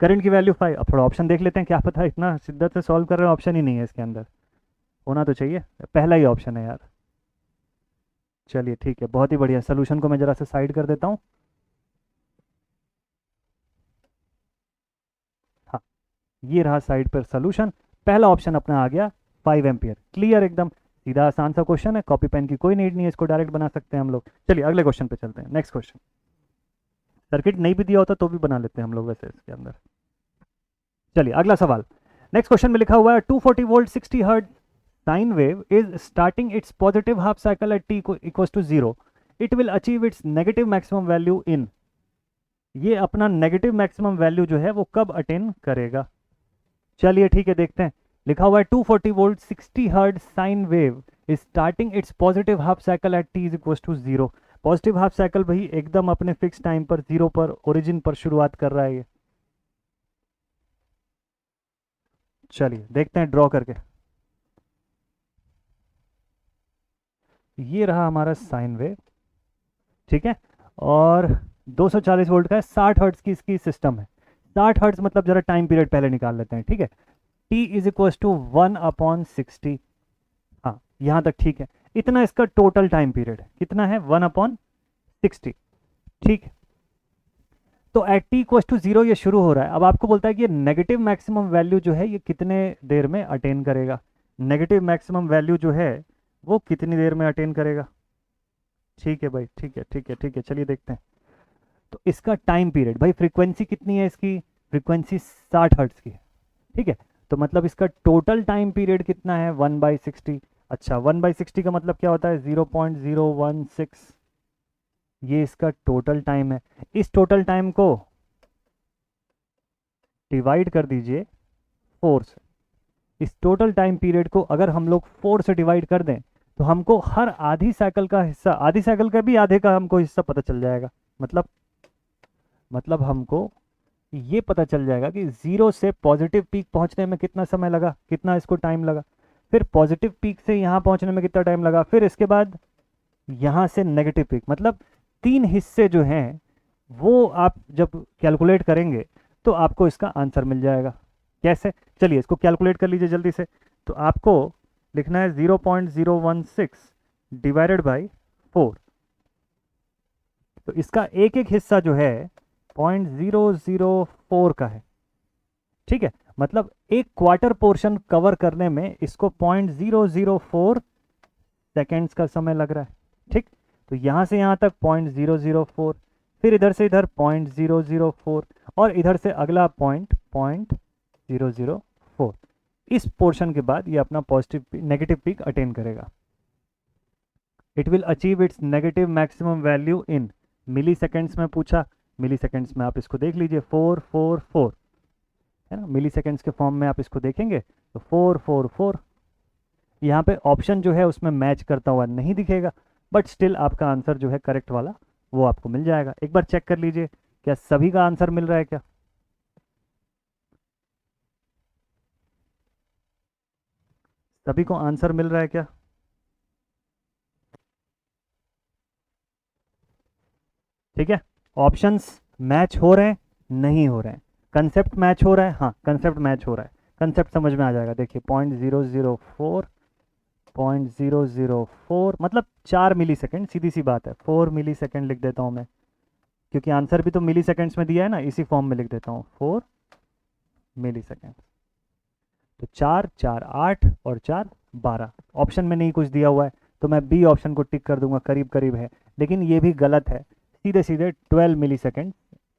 करंट की वैल्यू 5। अब थोड़ा ऑप्शन देख लेते हैं, क्या पता इतना शिद्दत से सॉल्व कर रहे हैं ऑप्शन ही नहीं है इसके अंदर, होना तो चाहिए, पहला ही ऑप्शन है यार। चलिए ठीक है, बहुत ही बढ़िया। सोल्यूशन को मैं जरा से साइड कर देता हूँ। हाँ ये रहा साइड पर सोल्यूशन, पहला ऑप्शन अपना आ गया 5 एम्पियर, क्लियर एकदम सीधा आसान सा क्वेश्चन है, कॉपी पेन की कोई नीड नहीं है, इसको डायरेक्ट बना सकते हैं हम लोग। चलिए अगले क्वेश्चन पे चलते हैं। नेक्स्ट क्वेश्चन, सर्किट नहीं भी दिया होता तो भी बना लेते हैं हम लोग वैसे इसके अंदर। चलिए अगला सवाल, नेक्स्ट क्वेश्चन में लिखा हुआ है 240 volt 60 hertz sine wave is starting its positive half cycle at t equals to 0, it will achieve its negative maximum value in, ये अपना नेगेटिव मैक्सिमम वैल्यू जो है वो कब अटेन करेगा। चलिए ठीक है देखते हैं, लिखा हुआ है 240 volt 60 hertz sine wave is starting its positive half cycle at t is equals to 0। Positive half cycle भाई एकदम अपने फिक्स टाइम पर 0 पर ओरिजिन पर शुरुआत कर रहा है ये। चलिए देखते हैं ड्रॉ करके, ये रहा हमारा साइन वेव, ठीक है, और 240 वोल्ट का है, 60 हर्ट्ज की इसकी सिस्टम है। 60 हर्ट्ज मतलब जरा टाइम पीरियड पहले निकाल लेते हैं, ठीक है। t इज इक्वल टू 1/60, हाँ यहाँ तक ठीक है। इतना इसका टोटल टाइम पीरियड कितना है, 1/60, ठीक है। तो एट t इक्वल टू 0 ये शुरू हो रहा है। अब आपको बोलता है कि ये नेगेटिव मैक्सिमम वैल्यू जो है ये कितने देर में अटेन करेगा। नेगेटिव मैक्सिमम वैल्यू जो है वो कितनी देर में अटेन करेगा, ठीक है भाई, ठीक है ठीक है ठीक है, चलिए देखते हैं। तो इसका टाइम पीरियड, भाई फ्रीक्वेंसी कितनी है इसकी, फ्रीक्वेंसी 60 हर्ट्ज की है, ठीक है। तो मतलब इसका टोटल टाइम पीरियड कितना है, 1/60। अच्छा 1/60 का मतलब क्या होता है, 0.016, ये इसका टोटल टाइम है। इस टोटल टाइम को डिवाइड कर दीजिए 4 से। इस टोटल टाइम पीरियड को अगर हम लोग 4 से डिवाइड कर दें तो हमको हर आधी साइकिल का हिस्सा, आधी साइकिल का भी आधे का हमको हिस्सा पता चल जाएगा। मतलब हमको ये पता चल जाएगा कि 0 से पॉजिटिव पीक पहुंचने में कितना समय लगा, कितना इसको टाइम लगा, फिर पॉजिटिव पीक से यहाँ पहुंचने में कितना टाइम लगा, फिर इसके बाद यहाँ से नेगेटिव पीक। मतलब 3 हिस्से जो हैं वो आप जब कैलकुलेट करेंगे तो आपको इसका आंसर मिल जाएगा। कैसे, चलिए इसको कैलकुलेट कर लीजिए जल्दी से। तो आपको लिखना है 0.016 डिवाइडेड बाई 4। तो इसका एक एक हिस्सा जो है 0.004 का है, ठीक है। मतलब एक क्वार्टर पोर्शन कवर करने में इसको 0.004 सेकेंड्स का समय लग रहा है, ठीक। तो यहाँ से यहाँ तक 0.004, फिर इधर से इधर 0.004 और इधर से अगला पॉइंट 0.004। इस पोर्शन के बाद ये अपना पॉजिटिव नेगेटिव पीक अटेन करेगा। It will achieve its negative maximum value in milliseconds में पूछा, मिली सेकेंड्स में आप इसको देख लीजिए 444 है ना, मिली सेकेंड्स के फॉर्म में आप इसको देखेंगे तो 444। यहाँ पे ऑप्शन जो है उसमें मैच करता हुआ नहीं दिखेगा, बट स्टिल आपका आंसर जो है करेक्ट वाला वो आपको मिल जाएगा। एक बार चेक कर लीजिए क्या सभी का आंसर मिल रहा है क्या, सभी को आंसर मिल रहा है क्या। ठीक है, ऑप्शंस मैच हो रहे हैं, नहीं हो रहे हैं, कंसेप्ट मैच हो रहा है, हाँ कंसेप्ट मैच हो रहा है, कंसेप्ट समझ में आ जाएगा। देखिए 0.004 0.004 मतलब 4 मिली सेकेंड, सीधी सी बात है। 4 मिली सेकेंड लिख देता हूँ मैं, क्योंकि आंसर भी तो मिली सेकेंड्स में दिया है ना, इसी फॉर्म में लिख देता हूँ 4 मिली सेकेंड। तो 4 4 8 और 4 12। ऑप्शन में नहीं कुछ दिया हुआ है तो मैं बी ऑप्शन को टिक कर दूंगा, करीब करीब है, लेकिन ये भी गलत है। सीधे सीधे 12 millisecond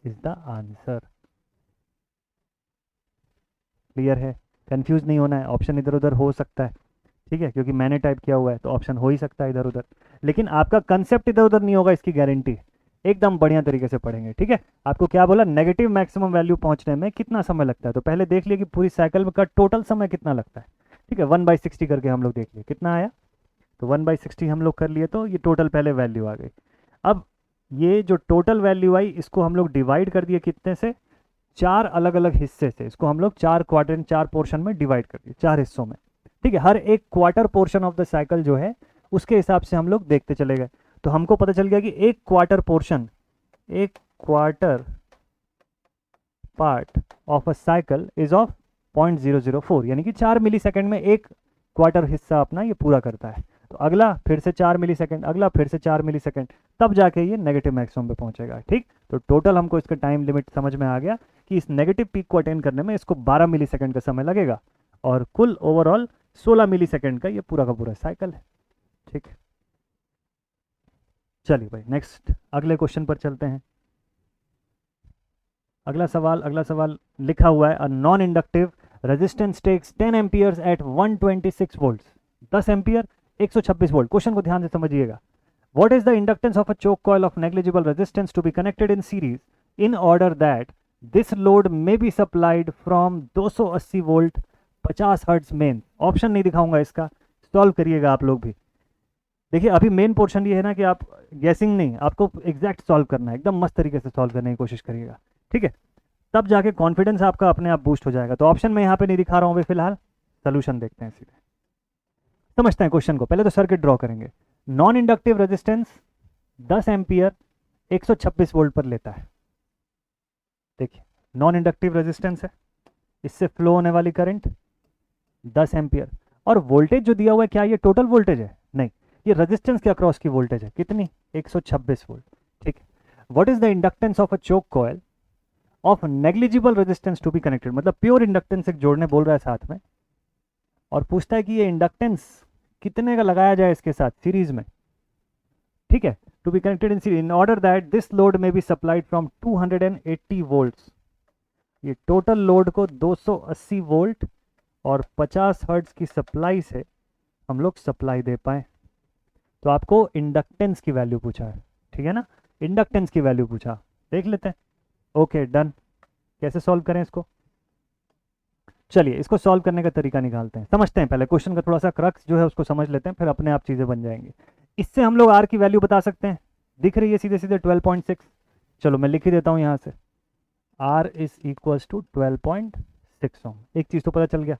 is the answer. Clear है, कंफ्यूज नहीं होना है, ऑप्शन इधर उधर हो सकता है, ठीक है, क्योंकि मैंने टाइप किया हुआ है तो ऑप्शन हो ही सकता है इधर उधर, लेकिन आपका कंसेप्ट इधर उधर नहीं होगा, इसकी गारंटी। एकदम बढ़िया तरीके से पढ़ेंगे, ठीक है। आपको क्या बोला, नेगेटिव मैक्सिमम वैल्यू पहुंचने में कितना समय लगता है, तो पहले देख लिए कि पूरी साइकिल का टोटल समय कितना लगता है, ठीक है। 1/60 करके हम लोग देख लिए कितना आया, तो 1/60 हम लोग कर लिए तो ये टोटल पहले वैल्यू आ गई। अब ये जो टोटल वैल्यू आई इसको हम लोग डिवाइड कर दिए कितने से, 4 अलग अलग हिस्से से। इसको हम लोग 4 क्वार्टर 4 पोर्शन में डिवाइड कर दिए, 4 हिस्सों में, ठीक है। हर एक quarter portion of the cycle जो है उसके हिसाब से हम लोग देखते चले गए। तो हमको पता चल गया कि एक क्वार्टर पोर्शन, एक quarter part of a cycle is of 0.004, यानी कि 4 मिली सेकेंड में एक क्वार्टर हिस्सा अपना ये पूरा करता है। तो अगला फिर से 4 मिली सेकेंड, अगला फिर से 4 मिली सेकेंड, तब जाके ये नेगेटिव मैक्सिमम पे पहुंचेगा, ठीक। तो टोटल हमको इसका टाइम लिमिट समझ में आ गया कि इस नेगेटिव पीक को अटेन करने में इसको 12 मिली सेकेंड का समय लगेगा, और कुल ओवरऑल 16 मिली सेकेंड का ये पूरा का पूरा साइकिल है, ठीक है। चलिए भाई नेक्स्ट अगले क्वेश्चन पर चलते हैं। अगला सवाल लिखा हुआ है, a non inductive resistance takes 10 amperes at 126 volts, 10 ampere 126 volt. Question को ध्यान से समझिएगा। What is the inductance of a choke coil of negligible resistance to be connected in series in order that this load may be supplied from 280 volt 50 hertz main. Option नहीं दिखाऊंगा, इसका solve करिएगा आप लोग भी। देखिए अभी मेन पोर्शन ये है ना कि आप गैसिंग नहीं, आपको एग्जैक्ट सॉल्व करना है, एकदम मस्त तरीके से सॉल्व करने की कोशिश करिएगा, ठीक है। तब जाके कॉन्फिडेंस आपका अपने आप बूस्ट हो जाएगा। तो ऑप्शन में यहाँ पे नहीं दिखा रहा हूँ अभी फिलहाल, सोल्यूशन देखते हैं सीधे, समझते हैं क्वेश्चन को। पहले तो सर्किट ड्रॉ करेंगे। Non inductive resistance 10 ampere 126 volt पर लेता है। देखिए नॉन इंडक्टिव रेजिस्टेंस है, इससे फ्लो होने वाली करंट 10 एम्पियर, और वोल्टेज जो दिया हुआ है क्या ये टोटल वोल्टेज है? नहीं, ये रेजिस्टेंस के अक्रॉस की वोल्टेज है। कितनी? 126 वोल्ट। ठीक है। What is the inductance of a choke coil of negligible resistance to be connected, मतलब प्योर इंडक्टेंस एक जोड़ने बोल रहा है साथ में, और पूछता है कि ये इंडक्टेंस कितने का लगाया जाए इसके साथ सीरीज में। ठीक है, to be connected in series in order that this load may be supplied from 280 volts. ये टोटल लोड को 280 वोल्ट और 50 हर्ट्ज की सप्लाई से हम लोग सप्लाई दे पाए। तो आपको इंडक्टेंस की वैल्यू पूछा है, ठीक है ना, इंडक्टेंस की वैल्यू पूछा, देख लेते हैं। Okay done. कैसे सॉल्व करें इसको? चलिए इसको सॉल्व करने का तरीका निकालते हैं, समझते हैं पहले क्वेश्चन का थोड़ा सा क्रक्स जो है उसको समझ लेते हैं, फिर अपने आप चीज़ें बन जाएंगी। इससे हम लोग आर की वैल्यू बता सकते हैं, दिख रही है सीधे सीधे 12.6। चलो मैं लिख ही देता हूँ यहाँ से, R इज इक्वल्स टू 12.6 ओम। एक चीज़ तो पता चल गया।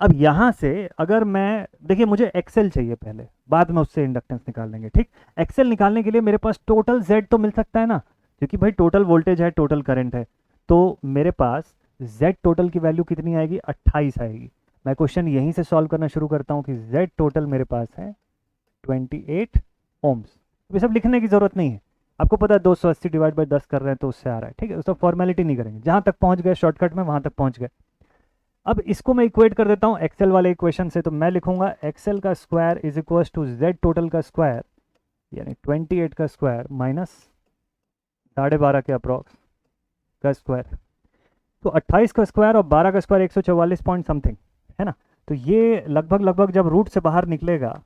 अब यहाँ से अगर मैं, देखिए मुझे एक्सेल चाहिए पहले, बाद में उससे इंडक्टेंस निकाल लेंगे। ठीक, एक्सेल निकालने के लिए मेरे पास टोटल Z तो मिल सकता है ना, क्योंकि भाई टोटल वोल्टेज है, टोटल करंट है, तो मेरे पास Z टोटल की वैल्यू कितनी आएगी? 28 आएगी। मैं क्वेश्चन यहीं से सॉल्व करना शुरू करता हूँ कि Z टोटल मेरे पास है 28 ओम्स। ये सब लिखने की जरूरत नहीं है, आपको पता है 280 डिवाइड बाई 10 कर रहे हैं तो उससे आ रहा है। ठीक है, उसका फॉर्मेलिटी नहीं करेंगे, जहां तक पहुंच गए शॉर्टकट में वहां तक पहुंच गए। अब इसको मैं इक्वेट कर देता हूं एक्सेल वाले इक्वेशन से, तो मैं लिखूंगा एक्सेल का square is equal to Z total का स्क्वायर, यानी 28 का स्क्वायर माइनस 12.5 के अप्रॉक्स का स्क्वायर। तो 28 का स्क्वायर और 12 का स्क्वायर 144 पॉइंट समथिंग है ना, तो ये लगभग जब रूट से बाहर निकलेगा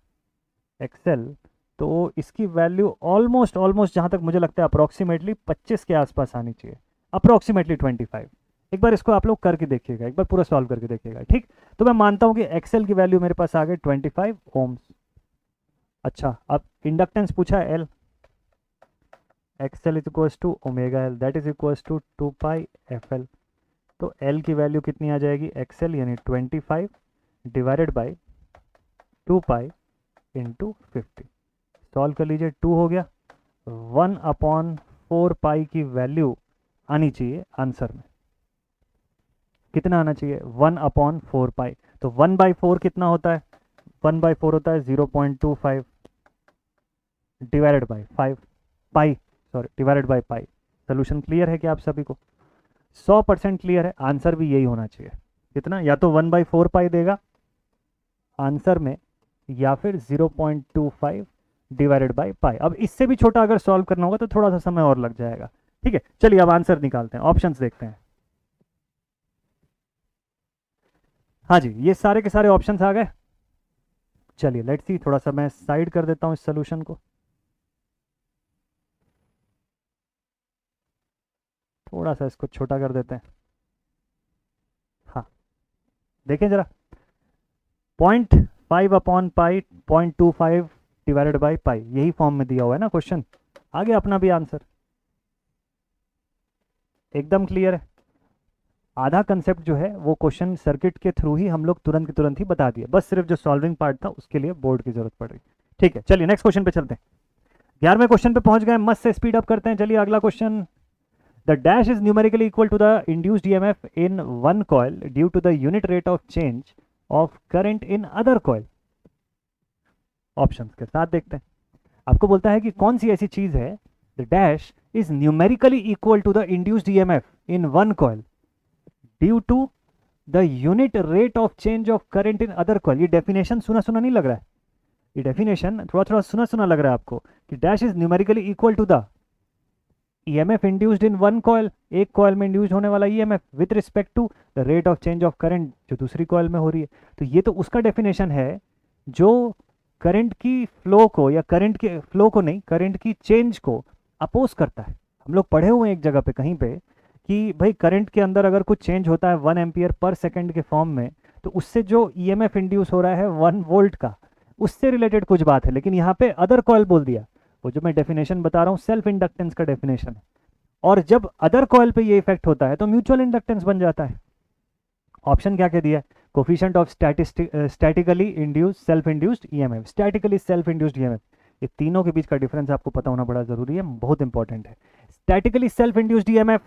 एक्सेल, तो इसकी वैल्यू ऑलमोस्ट जहां तक मुझे लगता है अप्रॉक्सीमेटली 25 के आसपास आनी चाहिए, अप्रॉक्सीमेटली 25। एक बार इसको आप लोग करके देखिएगा, एक बार पूरा सॉल्व करके देखिएगा। ठीक, तो मैं मानता हूं कि एक्सेल की वैल्यू मेरे पास आ गई 25 ओम्स। अच्छा, अब इंडक्टेंस पूछा है L, XL is equals to omega L, that is equals to 2 pi F L. तो एल की वैल्यू कितनी आ जाएगी? एक्सेल यानी 25 divided by 2 pi into 50। Solve कर लीजिए, 2 हो गया। 1/4 पाई की वैल्यू आनी चाहिए आंसर में। कितना आना चाहिए? 1/4 पाई। तो 1/4 कितना होता है? 1/4 होता है 0.25 divided by 5 pi, sorry divided by pi. Solution clear है क्या आप सभी को? 100% क्लियर है, आंसर भी यही होना चाहिए। कितना? या तो 1/4 पाई देगा आंसर में, या फिर 0.25 डिवाइडेड बाई पाई। अब इससे भी छोटा अगर सॉल्व करना होगा तो थोड़ा सा समय और लग जाएगा। ठीक है, चलिए अब आंसर निकालते हैं, ऑप्शंस देखते हैं। हाँ जी, ये सारे के सारे ऑप्शंस आ गए। चलिए लेट्स सी, थोड़ा सा मैं साइड कर देता हूं इस सोल्यूशन को, थोड़ा सा इसको छोटा कर देते हैं। हाँ देखें जरा, 0.5/पाई 0.25 डिवाइडेड बाई पाई, यही फॉर्म में दिया हुआ है ना क्वेश्चन। आगे अपना भी आंसर एकदम क्लियर है। आधा कंसेप्ट जो है वो क्वेश्चन सर्किट के थ्रू ही हम लोग तुरंत के तुरंत ही बता दिए, बस सिर्फ जो सॉल्विंग पार्ट था उसके लिए बोर्ड की जरूरत पड़ रही। ठीक है, चलिए नेक्स्ट क्वेश्चन पे चलते हैं। 11वें क्वेश्चन पे पहुंच गए, मस्त से स्पीड अप करते हैं। चलिए अगला question, the dash is numerically equal to the induced EMF in one coil due to the unit rate of change of current in other coil. Options के साथ देखते हैं। आपको बोलता है कि कौन सी ऐसी चीज है, the dash is numerically equal to the induced EMF in one coil due to the unit rate of change of current in other coil. ये डेफिनेशन सुना सुना नहीं लग रहा है? ये डेफिनेशन थोड़ा थोड़ा सुना सुना लग रहा है आपको, कि dash is numerically equal to the EMF induced in one coil, एक कॉइल में इंड्यूस होने वाला EMF with respect to the rate of change of current जो दूसरी कॉइल में हो रही है। तो ये तो उसका डेफिनेशन है जो करंट की फ्लो को, या करंट के फ्लो को नहीं, करंट की चेंज को अपोज करता है। हम लोग पढ़े हुए हैं एक जगह पे कहीं पे कि भाई करंट के अंदर अगर कुछ चेंज होता है 1 एम्पियर पर सेकंड के फॉर्म में, तो उससे जो ईएमएफ इंड्यूस हो रहा है 1 वोल्ट का, उससे रिलेटेड कुछ बात है। लेकिन यहाँ पे अदर कॉइल बोल दिया, वो जो मैं डेफिनेशन बता रहा हूँ सेल्फ इंडक्टेंस का डेफिनेशन है, और जब अदर कॉइल पे ये इफेक्ट होता है तो म्यूचुअल इंडक्टेंस बन जाता है। ऑप्शन क्या कह दिया है? Coefficient of statically induced self induced EMF, statically self induced EMF, ये तीनों के बीच का डिफरेंस आपको पता होना बड़ा जरूरी है, बहुत इंपॉर्टेंट है। स्टैटिकली सेल्फ इंड्यूस्ड ईएमएफ,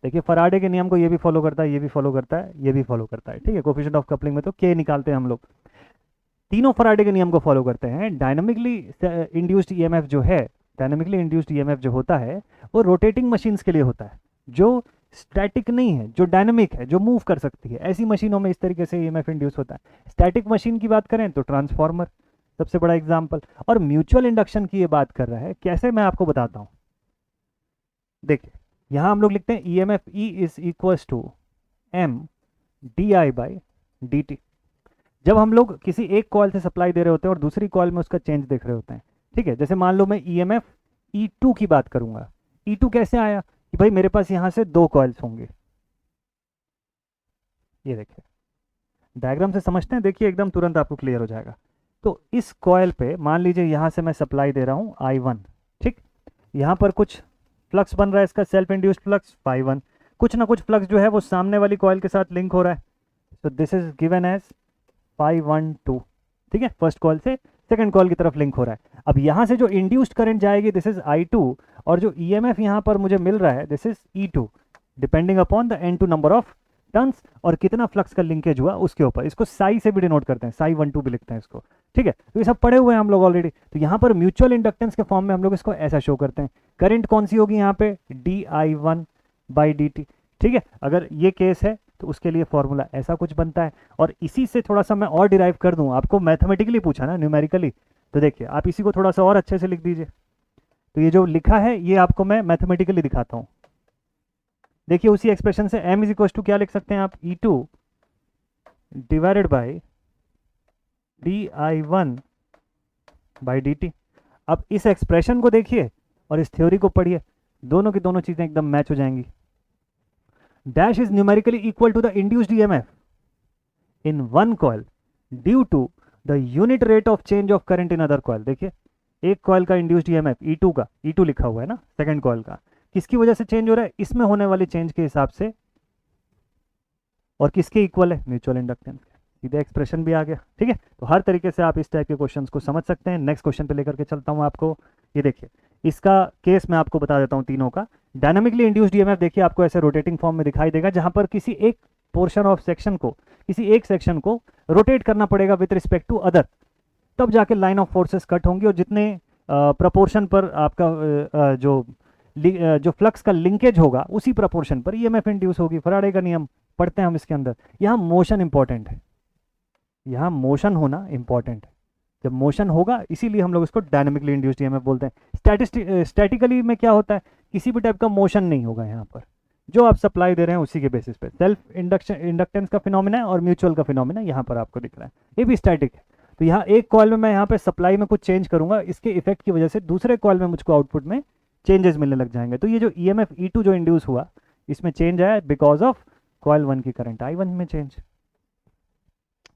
देखिए फराडे के नियम को ये भी फॉलो करता है, ये भी फॉलो करता है, ये भी फॉलो करता है, ठीक है। कोफिशिएंट ऑफ कपलिंग में तो के निकालते हैं हम लोग, तीनों फराडे के नियम को फॉलो करते हैं। डायनामिकली इंड्यूस्ड ईएमएफ जो है, डायनामिकली इंड्यूस्ड ईएमएफ जो होता है वो रोटेटिंग मशीन्स के लिए होता है, जो स्टैटिक नहीं है, जो डायनामिक है, जो मूव कर सकती है, ऐसी मशीनों में इस तरीके से ईएमएफ इंड्यूस होता है। स्टैटिक मशीन की बात करें तो ट्रांसफार्मर सबसे बड़ा एग्जाम्पल, और म्यूचुअल इंडक्शन की ये बात कर रहा है, कैसे मैं आपको बताता हूं। देखिए यहां हम लोग लिखते हैं EMF E is equal to M D I by D T. जब हम लोग किसी एक कॉइल से सप्लाई दे रहे होते हैं और दूसरी कॉइल में उसका चेंज देख रहे होते हैं, ठीक है। जैसे मान लो मैं ईएमएफ E2 की बात करूंगा, E2 कैसे आया कि भाई मेरे पास यहां से दो कॉइल्स होंगे, ये देखिए डायग्राम से समझते हैं, देखिए एकदम तुरंत आपको क्लियर हो जाएगा। तो इस कॉइल पे मान लीजिए यहां से मैं सप्लाई दे रहा हूं I1, ठीक, यहां पर कुछ फ्लक्स बन रहा है, इसका सेल्फ इंड्यूस्ड फ्लक्स φ1, कुछ ना कुछ फ्लक्स जो है वो सामने वाली कॉइल के साथ लिंक हो रहा है, तो दिस इज गिवन एज φ12, ठीक है, फर्स्ट कॉइल से सेकंड कॉइल की तरफ लिंक हो रहा है। अब यहां से जो इंड्यूस्ड करंट जाएगी दिस इज I2, और जो ईएमएफ यहां पर मुझे मिल रहा है this is E2, depending upon the N2 number of turns और कितना फ्लक्स का लिंकेज हुआ उसके ऊपर। इसको साई से भी डिनोट करते हैं, φ12 भी लिखते हैं इसको, ठीक है। तो ये सब पढ़े हुए हैं हम लोग ऑलरेडी। तो यहाँ पर म्यूचुअल इंडक्टेंस के फॉर्म में हम लोग इसको ऐसा शो करते हैं। करंट कौन सी होगी यहाँ पे, di1 बाई dt, ठीक है। अगर ये केस है तो उसके लिए फॉर्मूला ऐसा कुछ बनता है। और इसी से थोड़ा सा मैं और डिराइव कर दूं, आपको मैथमेटिकली पूछा ना, न्यूमेरिकली, तो देखिए आप इसी को थोड़ा सा और अच्छे से लिख दीजिए। तो ये जो लिखा है ये आपको मैं मैथमेटिकली दिखाता हूं। देखिए उसी एक्सप्रेशन से m इज इक्वल टू क्या लिख सकते हैं आप, E2 divided by di1 by dt। अब इस एक्सप्रेशन को देखिए और इस थ्योरी को पढ़िए, दोनों की दोनों चीजें एकदम मैच हो जाएंगी। Dash is numerically equal to the induced EMF in one coil due to the unit rate of change of current in other coil. देखिए एक कॉइल का इंड्यूस्ड ईएमएफ E2 का, E2 लिखा हुआ है ना, सेकंड कॉइल का, किसकी वजह से चेंज हो रहा है, इसमें होने वाले चेंज के हिसाब से, और किसके इक्वल है, म्यूचुअल इंडक्टेंस के। सीधे एक्सप्रेशन भी आ गया, ठीक है। तो हर तरीके से आप इस टाइप के क्वेश्चंस को समझ सकते हैं। नेक्स्ट क्वेश्चन पे लेकर के चलता हूं आपको। ये देखिए इसका केस मैं आपको बता देता हूं तीनों का। डायनामिकली इंड्यूस्ड ईएमएफ देखिए आपको ऐसे रोटेटिंग फॉर्म में दिखाई देगा, जहां पर किसी एक पोर्शन ऑफ सेक्शन को, किसी एक सेक्शन को रोटेट करना पड़ेगा विथ रिस्पेक्ट टू अदर, तब जाके लाइन ऑफ फोर्सेस कट होंगी, और जितने प्रपोर्शन पर आपका जो फ्लक्स का लिंकेज होगा उसी प्रपोर्शन पर ईएमएफ इंड्यूस होगी। फराडे का नियम पढ़ते हैं हम इसके अंदर। यहाँ मोशन इंपॉर्टेंट है, यहाँ मोशन होना इंपॉर्टेंट है। जब मोशन होगा इसीलिए हम लोग इसको डायनामिकली इंड्यूस्ड ईएमएफ बोलते हैं। स्टैटिकली में क्या होता है, किसी भी टाइप का मोशन नहीं होगा यहाँ पर, जो आप सप्लाई दे रहे हैं उसी के बेसिस पे। सेल्फ इंडक्टेंस का फिनोमिना है और म्यूचुअल का फिनोमिना यहाँ पर आपको दिख रहा है, ये भी स्टैटिक है। तो यहाँ एक कॉइल में मैं यहाँ पे सप्लाई में कुछ चेंज करूंगा, इसके इफेक्ट की वजह से दूसरे कॉइल में मुझको आउटपुट में चेंजेस मिलने लग जाएंगे। तो ये जो ईएमएफ E2 जो इंड्यूस हुआ, इसमें चेंज आया बिकॉज ऑफ कॉइल 1 की करंट I1 में चेंज।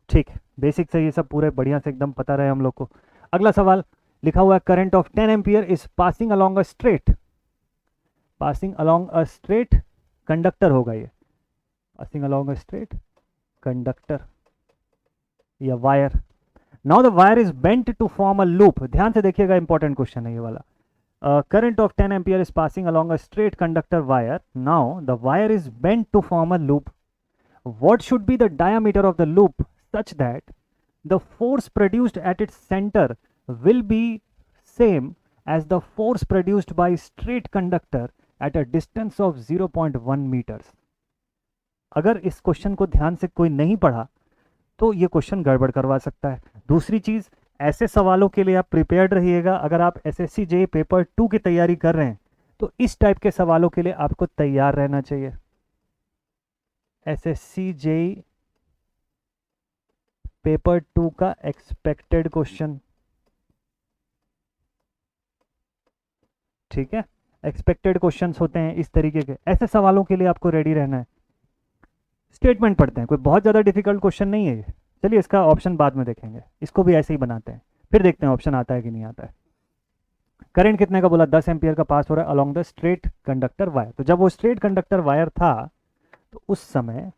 ठीक है, बेसिक से ये सब पूरे बढ़िया से एकदम पता रहे हम लोग को। अगला सवाल लिखा हुआ है, current of 10 ampere is passing along a straight conductor होगा, ये passing along a straight conductor या wire. Now the wire is bent to form a loop. ध्यान से देखिएगा, इंपॉर्टेंट क्वेश्चन है ये वाला। Current of 10 ampere is passing along a straight conductor wire. Now the wire is bent to form a loop. What should be the diameter of the loop such that the force produced at its center will be same as the force produced by straight conductor at a distance of 0.1 meters? अगर इस question को ध्यान से कोई नहीं पढ़ा तो ये क्वेश्चन गड़बड़ करवा सकता है। दूसरी चीज, ऐसे सवालों के लिए आप प्रिपेयर्ड रहिएगा। अगर आप एसएससी जेईई पेपर 2 की तैयारी कर रहे हैं तो इस टाइप के सवालों के लिए आपको तैयार रहना चाहिए। एसएससी जेईई पेपर 2 का एक्सपेक्टेड क्वेश्चन, ठीक है, एक्सपेक्टेड क्वेश्चंस होते हैं इस तरीके के। ऐसे सवालों के लिए आपको रेडी रहना है। स्टेटमेंट पढ़ते हैं, कोई बहुत ज्यादा डिफिकल्ट क्वेश्चन नहीं है ये। चलिए इसका ऑप्शन बाद में देखेंगे, इसको भी ऐसे ही बनाते हैं, फिर देखते हैं ऑप्शन आता है कि नहीं आता है। करंट कितने का बोला, 10 एम्पियर का पास हो रहा है along the straight conductor wire. तो जब वो स्ट्रेट कंडक्टर वायर था तो उस समय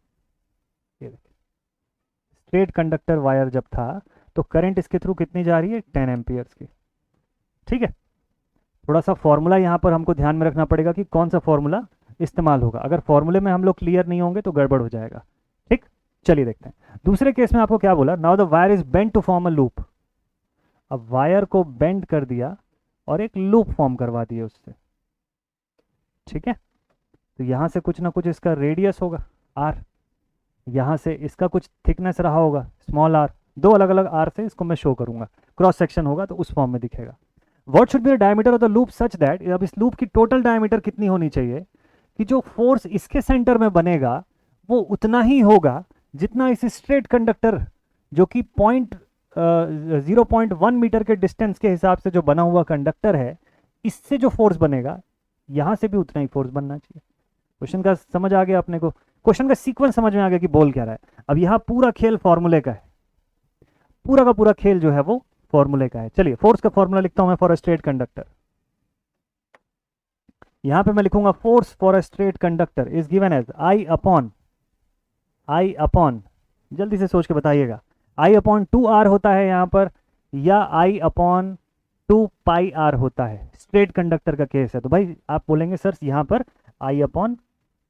स्ट्रेट कंडक्टर वायर जब था तो करंट इसके थ्रू कितनी जा रही है, 10 एम्पियर्स की। ठीक है, थोड़ा सा फॉर्मूला यहाँ पर हमको ध्यान में रखना पड़ेगा कि कौन सा फॉर्मूला इस्तेमाल होगा। अगर फॉर्मूले में हम लोग क्लियर नहीं होंगे तो गड़बड़ हो जाएगा। ठीक, चलिए देखते हैं। दूसरे केस में आपको क्या बोला, now the wire is bend to form a loop. अब वायर को बेंड कर दिया और एक लूप फॉर्म करवा दिए उससे। ठीक है, तो यहाँ से कुछ ना कुछ इसका रेडियस होगा आर, यहाँ से इसका कुछ थिकनेस रहा होगा स्मॉल आर। दो अलग अलग आर से इसको मैं शो करूंगा, क्रॉस सेक्शन होगा तो उस फॉर्म में दिखेगा। What should be the diameter of the loop such that, अब इस लूप की टोटल डायमीटर कितनी होनी चाहिए कि जो फोर्स इसके सेंटर में बनेगा वो उतना ही होगा जितना इस स्ट्रेट कंडक्टर जो कि 0.1 मीटर के डिस्टेंस के हिसाब से जो बना हुआ कंडक्टर है, इससे जो फोर्स बनेगा यहां से भी उतना ही फोर्स बनना चाहिए। क्वेश्चन का समझ आ गया अपने को, क्वेश्चन का सीक्वेंस समझ में आ गया कि बोल क्या रहा है। अब यहां पूरा खेल फॉर्मूले का है, पूरा का पूरा खेल जो है वो फॉर्मूले का है। चलिए फोर्स का फॉर्मूला लिखता हूं मैं फॉर अ स्ट्रेट कंडक्टर। यहां पे मैं लिखूंगा force for a straight conductor is given as I upon, जल्दी से सोच के बताइएगा, आई अपॉन 2r होता है यहाँ पर, या आई अपॉन 2πr होता है। स्ट्रेट कंडक्टर का केस है तो भाई आप बोलेंगे सर यहाँ पर आई अपॉन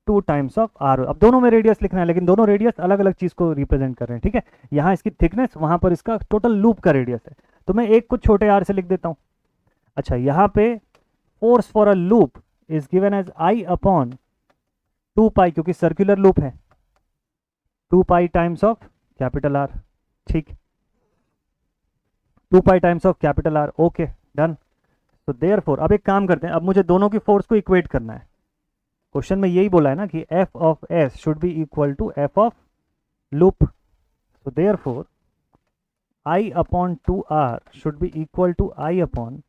2 टाइम्स ऑफ आर। अब दोनों में रेडियस लिखना है लेकिन दोनों रेडियस अलग अलग चीज को रिप्रेजेंट कर रहे हैं। ठीक है, यहाँ इसकी थिकनेस, वहां पर इसका टोटल लूप का रेडियस है, तो मैं एक कुछ छोटे आर से लिख देता हूँ। अच्छा, यहाँ पे force for a loop is given as I upon 2π, क्योंकि सर्कुलर लूप है, 2π टाइम्स ऑफ कैपिटल आर। ठीक, 2π times of capital R. Okay, done. तो देयरफॉर अब एक काम करते हैं, अब मुझे दोनों की फोर्स को इक्वेट करना है। क्वेश्चन में यही बोला है ना कि f of s should be equal to f of loop. तो therefore i upon 2r should be equal to i upon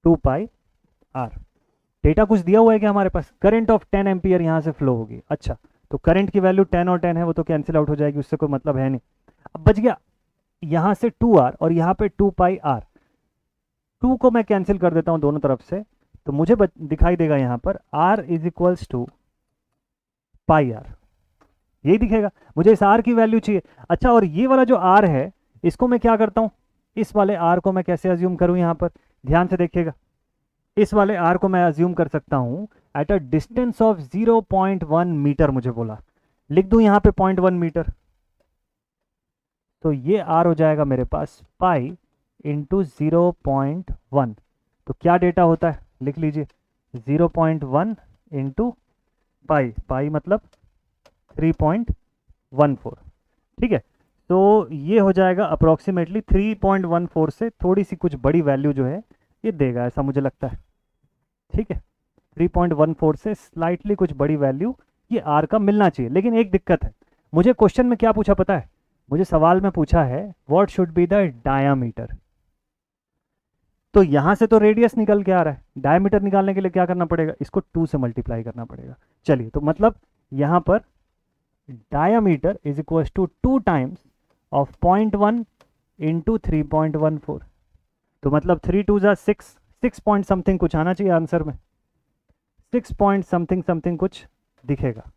2πr। Data कुछ दिया हुआ है कि हमारे पास करंट ऑफ 10 एम्पियर यहां से फ्लो होगी। अच्छा, तो करंट की वैल्यू 10 और 10 है, वो तो कैंसिल आउट हो जाएगी, उससे कोई मतलब है नहीं। अब बच गया यहां से 2r और यहां पे 2πr। 2 को मैं कैंसिल कर देता हूं दोनों तरफ से, तो मुझे दिखाई देगा यहां पर r is equals to πr, यही दिखेगा। मुझे इस r की वैल्यू चाहिए। अच्छा, और ये वाला जो r है इसको मैं क्या करता हूं, इस वाले r को मैं कैसे अज्यूम करूं, यहां पर ध्यान से देखिएगा। इस वाले r को मैं अज्यूम कर सकता हूं at a distance of 0.1 metre. मुझे बोला लिख दूं यहां पे 0.1 मीटर, तो ये r हो जाएगा मेरे पास पाई इंटू 0.1। तो क्या डेटा होता है लिख लीजिए, 0.1 इंटू पाई, पाई मतलब 3.14। ठीक है, तो ये हो जाएगा अप्रोक्सीमेटली 3.14 से थोड़ी सी कुछ बड़ी वैल्यू जो है ये देगा, ऐसा मुझे लगता है। ठीक है, 3.14 से स्लाइटली कुछ बड़ी वैल्यू ये आर का मिलना चाहिए। लेकिन एक दिक्कत है, मुझे क्वेश्चन में क्या पूछा पता है, मुझे सवाल में पूछा है what should be the diameter. तो यहां से तो रेडियस निकल के आ रहा है, डायमीटर निकालने के लिए क्या करना पड़ेगा, इसको 2 से मल्टीप्लाई करना पड़ेगा। चलिए, तो मतलब यहां पर diameter is equal to 2 times of 0.1 into 3.14। तो मतलब 3 2 जा 6 पॉइंट समथिंग कुछ आना चाहिए आंसर में, 6 पॉइंट समथिंग समथिंग कुछ दिखेगा,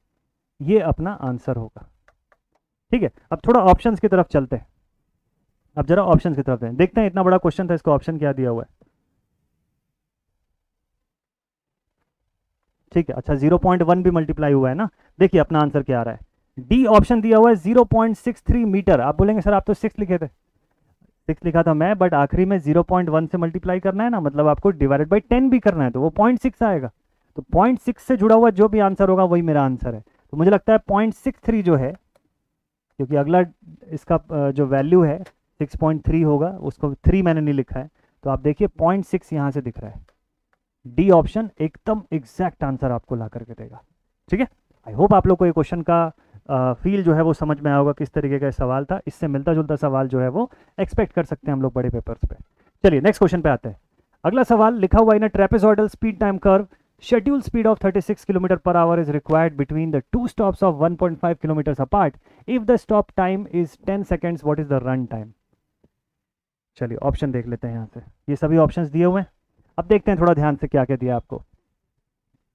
ये अपना आंसर होगा। ठीक है, अब थोड़ा ऑप्शंस की तरफ चलते हैं। अब जरा ऑप्शंस की तरफ देखते हैं, इतना बड़ा क्वेश्चन था, इसको ऑप्शन क्या दिया हुआ है। ठीक है, अच्छा 0.1 भी मल्टीप्लाई हुआ है ना। देखिए अपना आंसर क्या आ रहा है, डी ऑप्शन दिया हुआ है 0.63 मीटर। आप बोलेंगे सर आप तो 6 लिखे थे, 6 लिखा था मैं, बट आखिरी में 0.1 से मल्टीप्लाई करना है ना, मतलब आपको डिवाइडेड बाई 10 भी करना है, तो वो 0.6 आएगा। तो 0.6 से जुड़ा हुआ जो भी आंसर होगा वही मेरा आंसर है। तो मुझे लगता है 0.63 जो है, क्योंकि अगला इसका जो वैल्यू है 6.3 होगा, उसको 3 मैंने नहीं लिखा है, तो आप देखिए 0.6 यहाँ से दिख रहा है। डी ऑप्शन एकदम एग्जैक्ट आंसर आपको ला करके देगा। ठीक है, आई होप आप लोग को ये क्वेश्चन का फील जो है वो समझ में आया होगा, किस तरीके का सवाल था। इससे मिलता जुलता सवाल जो है वो एक्सपेक्ट कर सकते हैं हम लोग बड़े पेपर्स पे। चलिए नेक्स्ट क्वेश्चन पे आते हैं। अगला सवाल लिखा हुआ in a trapezoidal speed time curve scheduled speed of 36 km per hour is required between the two stops of 1.5 kilometers apart. If the stop time is 10 seconds, what is the run time? चलिए option देख लेते हैं यहाँ से, ये सभी options दिए हुए हैं। अब देखते हैं थोड़ा ध्यान से क्या क्या दिया आपको।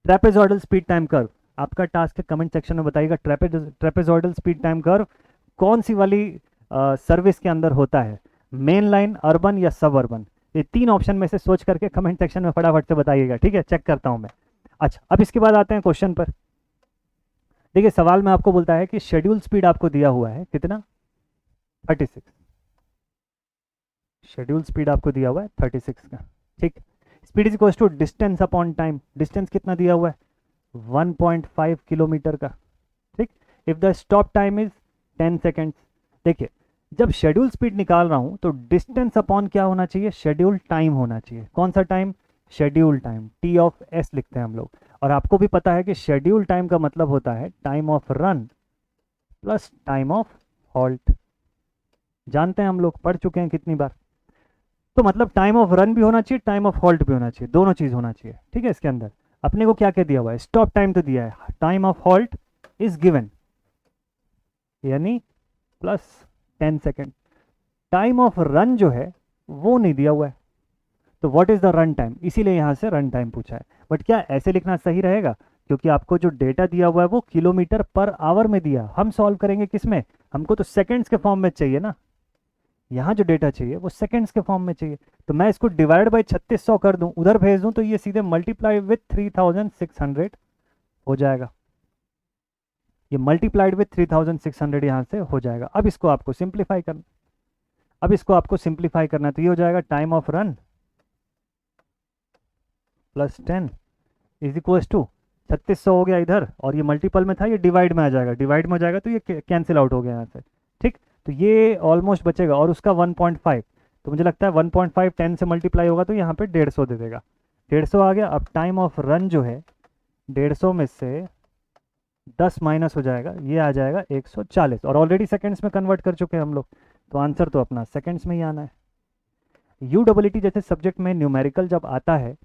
ट्रेपेजॉइडल स्पीड टाइम कर्व, आपका टास्क है कमेंट सेक्शन में बताइएगा ट्रेपेजॉइडल स्पीड टाइम कर्व कौन सी वाली सर्विस के अंदर होता है, मेन लाइन, अर्बन या सब अर्बन? ये 3 ऑप्शन में से सोच करके कमेंट सेक्शन में फटाफट से बताइएगा, ठीक है, चेक करता हूं मैं। अच्छा, अब इसके बाद आते हैं क्वेश्चन पर। देखिए सवाल में आपको बोलता है कि शेड्यूल स्पीड आपको दिया हुआ है कितना, 36। शेड्यूल स्पीड आपको दिया हुआ है 36 का, ठीक। Speed is equal to distance upon time, distance कितना दिया हुआ है, 1.5 किलोमीटर का, ठीक। If the stop time is 10 seconds. देखिए जब शेड्यूल स्पीड निकाल रहा हूं तो डिस्टेंस अपॉन क्या होना चाहिए, शेड्यूल टाइम होना चाहिए। कौन सा time, schedule time, T of S लिखते हैं हम लोग। और आपको भी पता है कि शेड्यूल टाइम का मतलब होता है time of run plus time of halt, जानते हैं हम लोग, पढ़ चुके हैं कितनी बार। तो मतलब टाइम ऑफ रन भी होना चाहिए, टाइम ऑफ हॉल्ट भी होना चाहिए, दोनों चीज होना चाहिए, ठीक है। इसके अंदर अपने को क्या क्या दिया हुआ है, स्टॉप टाइम तो दिया है, time of halt is given यानी plus 10 second. Time of run जो है वो नहीं दिया हुआ है, तो what is the run time, इसीलिए यहां से रन टाइम पूछा है। बट क्या ऐसे लिखना सही रहेगा, क्योंकि आपको जो डेटा दिया हुआ है वो किलोमीटर पर आवर में दिया, हम सॉल्व करेंगे किस में, हमको तो सेकेंड्स के फॉर्म में चाहिए ना, यहाँ जो डेटा चाहिए वो सेकेंड्स के फॉर्म में चाहिए। तो मैं इसको डिवाइड बाई 3600 कर दूं, उधर भेज दूं, तो ये सीधे मल्टीप्लाई विथ 3600 हो जाएगा, ये मल्टीप्लाइड विथ 3600 यहाँ से हो जाएगा। अब इसको आपको सिंप्लीफाई करना, अब इसको आपको सिंप्लीफाई करना, तो ये हो जाएगा time of run plus 10 is equal to 3600 हो गया इधर, और ये मल्टीपल में था, ये डिवाइड में आ जाएगा, डिवाइड में हो जाएगा तो ये कैंसिल आउट हो गया यहाँ से, ठीक। तो ये ऑलमोस्ट बचेगा, और उसका 1.5, तो मुझे लगता है 1.5 10 से मल्टीप्लाई होगा तो यहाँ पे 150 दे देगा, 150 आ गया। अब टाइम ऑफ रन जो है 150 में से 10 माइनस हो जाएगा, ये आ जाएगा 140, और ऑलरेडी सेकेंड्स में कन्वर्ट कर चुके हैं हम लोग, तो आंसर तो अपना सेकेंड्स में ही आना है। यूडब्लिटी जैसे सब्जेक्ट में न्यूमेरिकल जब आता है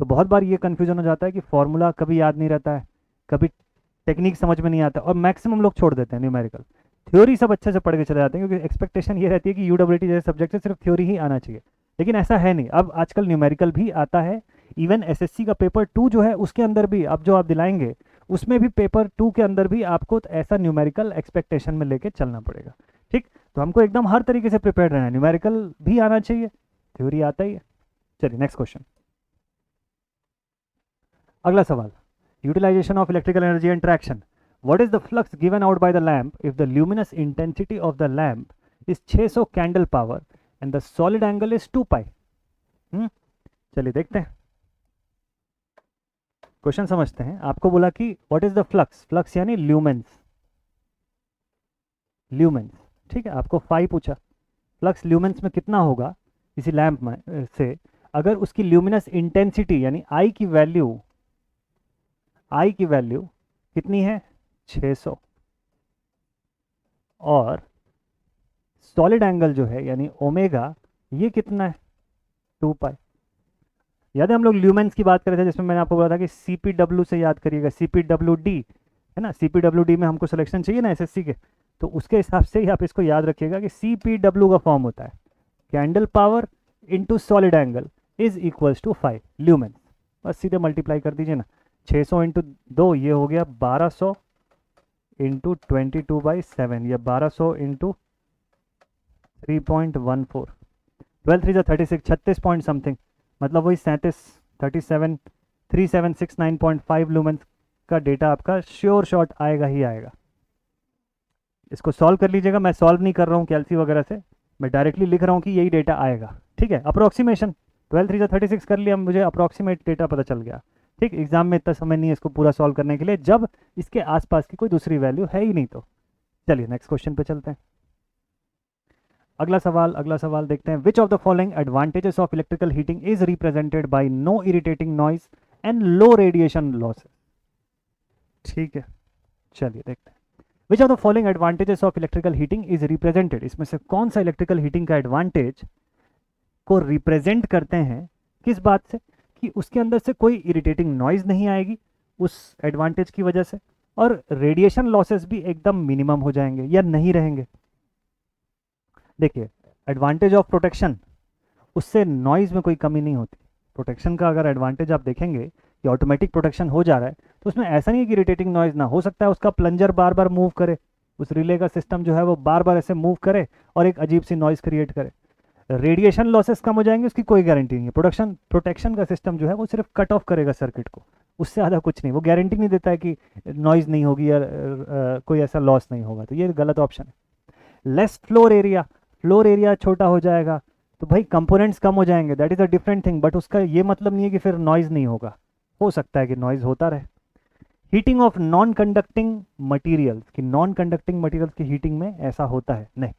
तो बहुत बार ये कन्फ्यूजन हो जाता है कि फॉर्मूला कभी याद नहीं रहता है, कभी टेक्निक समझ में नहीं आता, और मैक्सिमम लोग छोड़ देते हैं न्यूमेरिकल। थ्योरी सब अच्छे से पढ़ के चले जाते हैं, क्योंकि एक्सपेक्टेशन ये रहती है कि यूडब्लिटी जैसे सब्जेक्ट से सिर्फ थ्योरी ही आना चाहिए, लेकिन ऐसा है नहीं। अब आजकल न्यूमेरिकल भी आता है, इवन एसएससी का पेपर 2 जो है उसके अंदर भी, अब जो आप दिलाएंगे उसमें भी पेपर 2 के अंदर भी आपको ऐसा न्यूमेरिकल एक्सपेक्टेशन में लेके चलना पड़ेगा, ठीक। तो हमको एकदम हर तरीके से प्रिपेयर रहना है, न्यूमेरिकल भी आना चाहिए, थ्योरी आता ही है। चलिए नेक्स्ट क्वेश्चन, अगला सवाल, utilisation of electrical energy and traction. What is the flux given out by the lamp if the luminous intensity of the lamp is 600 candle power and the solid angle is 2 pi? चलिए देखते हैं, question समझते हैं। आपको बोला कि what is the flux, flux यानी lumens, lumens, ठीक है। आपको फाई पूछा, फ्लक्स ल्यूमेंस में कितना होगा किसी लैंप में से अगर उसकी ल्यूमिनस इंटेंसिटी यानी आई की वैल्यू, आई की वैल्यू कितनी है 600, और सॉलिड एंगल जो है यानी ओमेगा ये कितना है 2 पाई। याद है हम लोग ल्यूमेंस की बात कर रहे थे, जिसमें मैंने आपको बोला था कि CPW से याद करिएगा, CPWD है ना, CPWD में हमको सिलेक्शन चाहिए ना एसएससी के, तो उसके हिसाब से ही आप इसको याद रखिएगा कि CPW का फॉर्म होता है candle power into solid angle is equals to 5 lumens. बस सीधे मल्टीप्लाई कर दीजिए ना, 600 इंटू 2 ये हो गया 1200 इंटू 22/7, या 1200 इंटू 3.14, 12 3 36, 36 पॉइंट समथिंग, मतलब वही 3769.5 लूमेंस का डेटा आपका श्योर शॉट आएगा ही आएगा। इसको सॉल्व कर लीजिएगा, मैं सॉल्व नहीं कर रहा हूँ कैलसी वगैरह से, मैं डायरेक्टली लिख रहा हूँ कि यही डेटा आएगा, ठीक है। अप्रोक्सीमेशन 12 3 36 कर लिया, मुझे अप्रोक्सीमेट डेटा पता चल गया, ठीक। एग्जाम में इतना समय नहीं है इसको पूरा सॉल्व करने के लिए, जब इसके आसपास की कोई दूसरी वैल्यू है ही नहीं तो। चलिए नेक्स्ट क्वेश्चन पे चलते हैं। अगला सवाल देखते हैं, which of the following advantages of electrical heating is represented by no irritating noise and low radiation losses. ठीक है, चलिए देखते हैं, which of the following advantages of electrical heating is represented, इसमें से कौन सा इलेक्ट्रिकल हीटिंग का एडवांटेज को रिप्रेजेंट करते हैं, किस बात से, कि उसके अंदर से कोई इरिटेटिंग नॉइज नहीं आएगी उस एडवांटेज की वजह से, और रेडिएशन लॉसेस भी एकदम मिनिमम हो जाएंगे या नहीं रहेंगे। देखिए एडवांटेज ऑफ प्रोटेक्शन, उससे नॉइज में कोई कमी नहीं होती। प्रोटेक्शन का अगर एडवांटेज आप देखेंगे कि ऑटोमेटिक प्रोटेक्शन हो जा रहा है, तो उसमें ऐसा नहीं है कि इरिटेटिंग नॉइज ना हो सकता है, उसका प्लंजर बार बार मूव करे, उस रिले का सिस्टम जो है वो बार बार ऐसे मूव करे और एक अजीब सी नॉइज़ क्रिएट करे। रेडिएशन लॉसेस कम हो जाएंगे, उसकी कोई गारंटी नहीं है। प्रोटेक्शन का सिस्टम जो है वो सिर्फ कट ऑफ करेगा सर्किट को, उससे ज़्यादा कुछ नहीं। वो गारंटी नहीं देता है कि नॉइज़ नहीं होगी या कोई ऐसा लॉस नहीं होगा, तो ये गलत ऑप्शन है। लेस फ्लोर एरिया छोटा हो जाएगा तो भाई कंपोनेंट्स कम हो जाएंगे, that is a different thing, but उसका ये मतलब नहीं है कि फिर नॉइज़ नहीं होगा। हो सकता है कि नॉइज़ होता रहे। Heating of non conducting materials, कि नॉन कंडक्टिंग मटीरियल्स की हीटिंग में ऐसा होता है नहीं,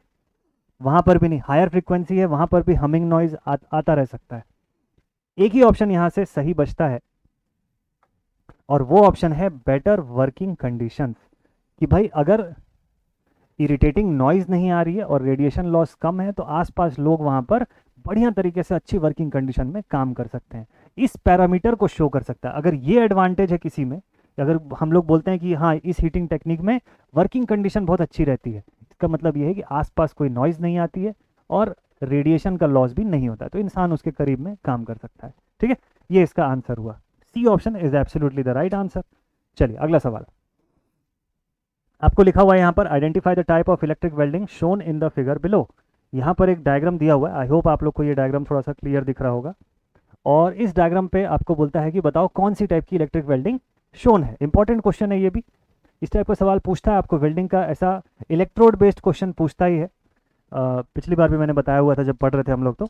वहाँ पर भी नहीं। हायर फ्रीक्वेंसी है, वहाँ पर भी हमिंग नॉइज आता रह सकता है। एक ही ऑप्शन यहाँ से सही बचता है और वो ऑप्शन है बेटर वर्किंग कंडीशंस, कि भाई अगर इरिटेटिंग नॉइज नहीं आ रही है और रेडिएशन लॉस कम है तो आसपास लोग वहाँ पर बढ़िया तरीके से अच्छी वर्किंग कंडीशन में काम कर सकते हैं। इस पैरामीटर को शो कर सकता है। अगर ये एडवांटेज है किसी में, अगर हम लोग बोलते हैं कि हाँ इस हीटिंग टेक्निक में वर्किंग कंडीशन बहुत अच्छी रहती है, इसका मतलब ये है कि आसपास कोई नॉइज़ नहीं आती है और रेडिएशन का लॉस भी नहीं होता है, तो इंसान उसके करीब में काम कर सकता है। ठीक है, ये इसका आंसर हुआ। C option is absolutely the right answer. चलिए अगला सवाल आपको लिखा हुआ है यहाँ पर, identify the type of electric welding shown in the figure below. यहाँ पर एक डायग्राम दिया हुआ है, आई होप आप लोग को ये डायग्राम थोड़ा सा क्लियर दिख रहा होगा। और इस डायग्राम पे आपको बोलता है कि बताओ कौन सी टाइप की इलेक्ट्रिक वेल्डिंग शोन है। इंपॉर्टेंट क्वेश्चन है ये भी, इस टाइप का सवाल पूछता है आपको वेल्डिंग का, ऐसा इलेक्ट्रोड बेस्ड क्वेश्चन पूछता ही है। पिछली बार भी मैंने बताया हुआ था जब पढ़ रहे थे हम लोग,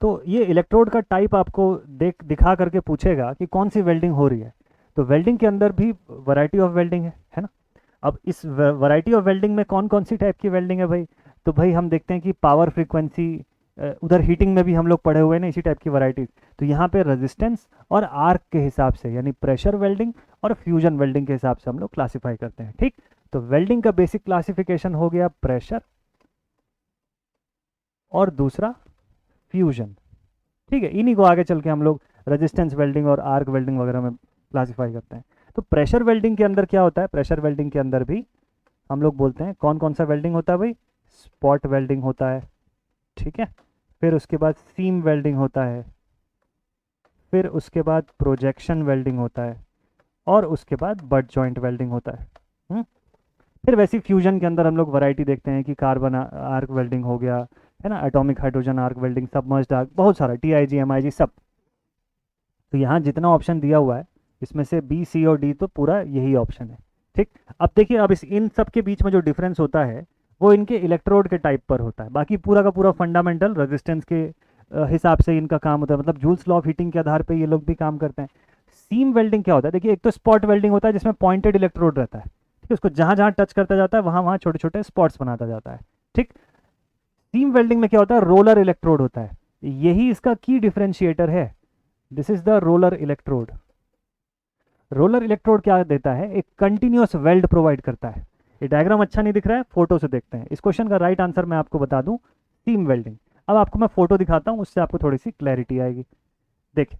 तो ये इलेक्ट्रोड का टाइप आपको दिखा करके पूछेगा कि कौन सी वेल्डिंग हो रही है। तो वेल्डिंग के अंदर भी वैरायटी ऑफ वेल्डिंग है ना। अब इस वैरायटी ऑफ वेल्डिंग में कौन कौन सी टाइप की वेल्डिंग है भाई, तो भाई हम देखते हैं कि पावर फ्रीक्वेंसी, उधर हीटिंग में भी हम लोग पढ़े हुए हैं ना इसी टाइप की वैरायटीज। तो यहाँ पे रेजिस्टेंस और आर्क के हिसाब से, यानी प्रेशर वेल्डिंग और फ्यूजन वेल्डिंग के हिसाब से हम लोग क्लासीफाई करते हैं। ठीक, तो वेल्डिंग का बेसिक क्लासिफिकेशन हो गया प्रेशर और दूसरा फ्यूजन। ठीक है, इन्हीं को आगे चल के हम लोग रेजिस्टेंस वेल्डिंग और आर्क वेल्डिंग वगैरह में क्लासीफाई करते हैं। तो प्रेशर वेल्डिंग के अंदर क्या होता है, प्रेशर वेल्डिंग के अंदर भी हम लोग बोलते हैं कौन कौन सा वेल्डिंग होता है भाई, स्पॉट वेल्डिंग होता है। ठीक है, फिर उसके बाद सीम वेल्डिंग होता है, फिर उसके बाद प्रोजेक्शन वेल्डिंग होता है और उसके बाद बट जॉइंट वेल्डिंग होता है। फिर वैसी फ्यूजन के अंदर हम लोग वैरायटी देखते हैं कि कार्बन आर्क वेल्डिंग हो गया, है ना, atomic hydrogen arc welding, submerged arc, बहुत सारा, TIG MIG सब। तो यहाँ जितना ऑप्शन दिया हुआ है इसमें से B C और D तो पूरा यही ऑप्शन है। ठीक, अब देखिए, अब इन सब के बीच में जो डिफरेंस होता है वो इनके इलेक्ट्रोड के टाइप पर होता है, बाकी पूरा का पूरा फंडामेंटल रेजिस्टेंस के हिसाब से इनका काम होता है, मतलब जूल्स लॉ ऑफ हीटिंग के आधार पर ये लोग भी काम करते हैं। सीम वेल्डिंग क्या होता है, देखिए एक तो स्पॉट वेल्डिंग होता है जिसमें पॉइंटेड इलेक्ट्रोड रहता है, ठीक है, उसको जहाँ जहाँ टच करता जाता है वहाँ वहाँ छोटे छोटे स्पॉट्स बनाता जाता है। ठीक, सीम वेल्डिंग में क्या होता है, रोलर इलेक्ट्रोड होता है, यही इसका की डिफरेंशिएटर है। This is the roller electrode. Roller electrode क्या देता है, एक कंटिन्यूअस वेल्ड प्रोवाइड करता है। ये डायग्राम अच्छा नहीं दिख रहा है, फोटो से देखते हैं। इस क्वेश्चन का राइट आंसर मैं आपको बता दूं, सीम वेल्डिंग। अब आपको मैं फोटो दिखाता हूं, उससे आपको थोड़ी सी क्लैरिटी आएगी। देखिए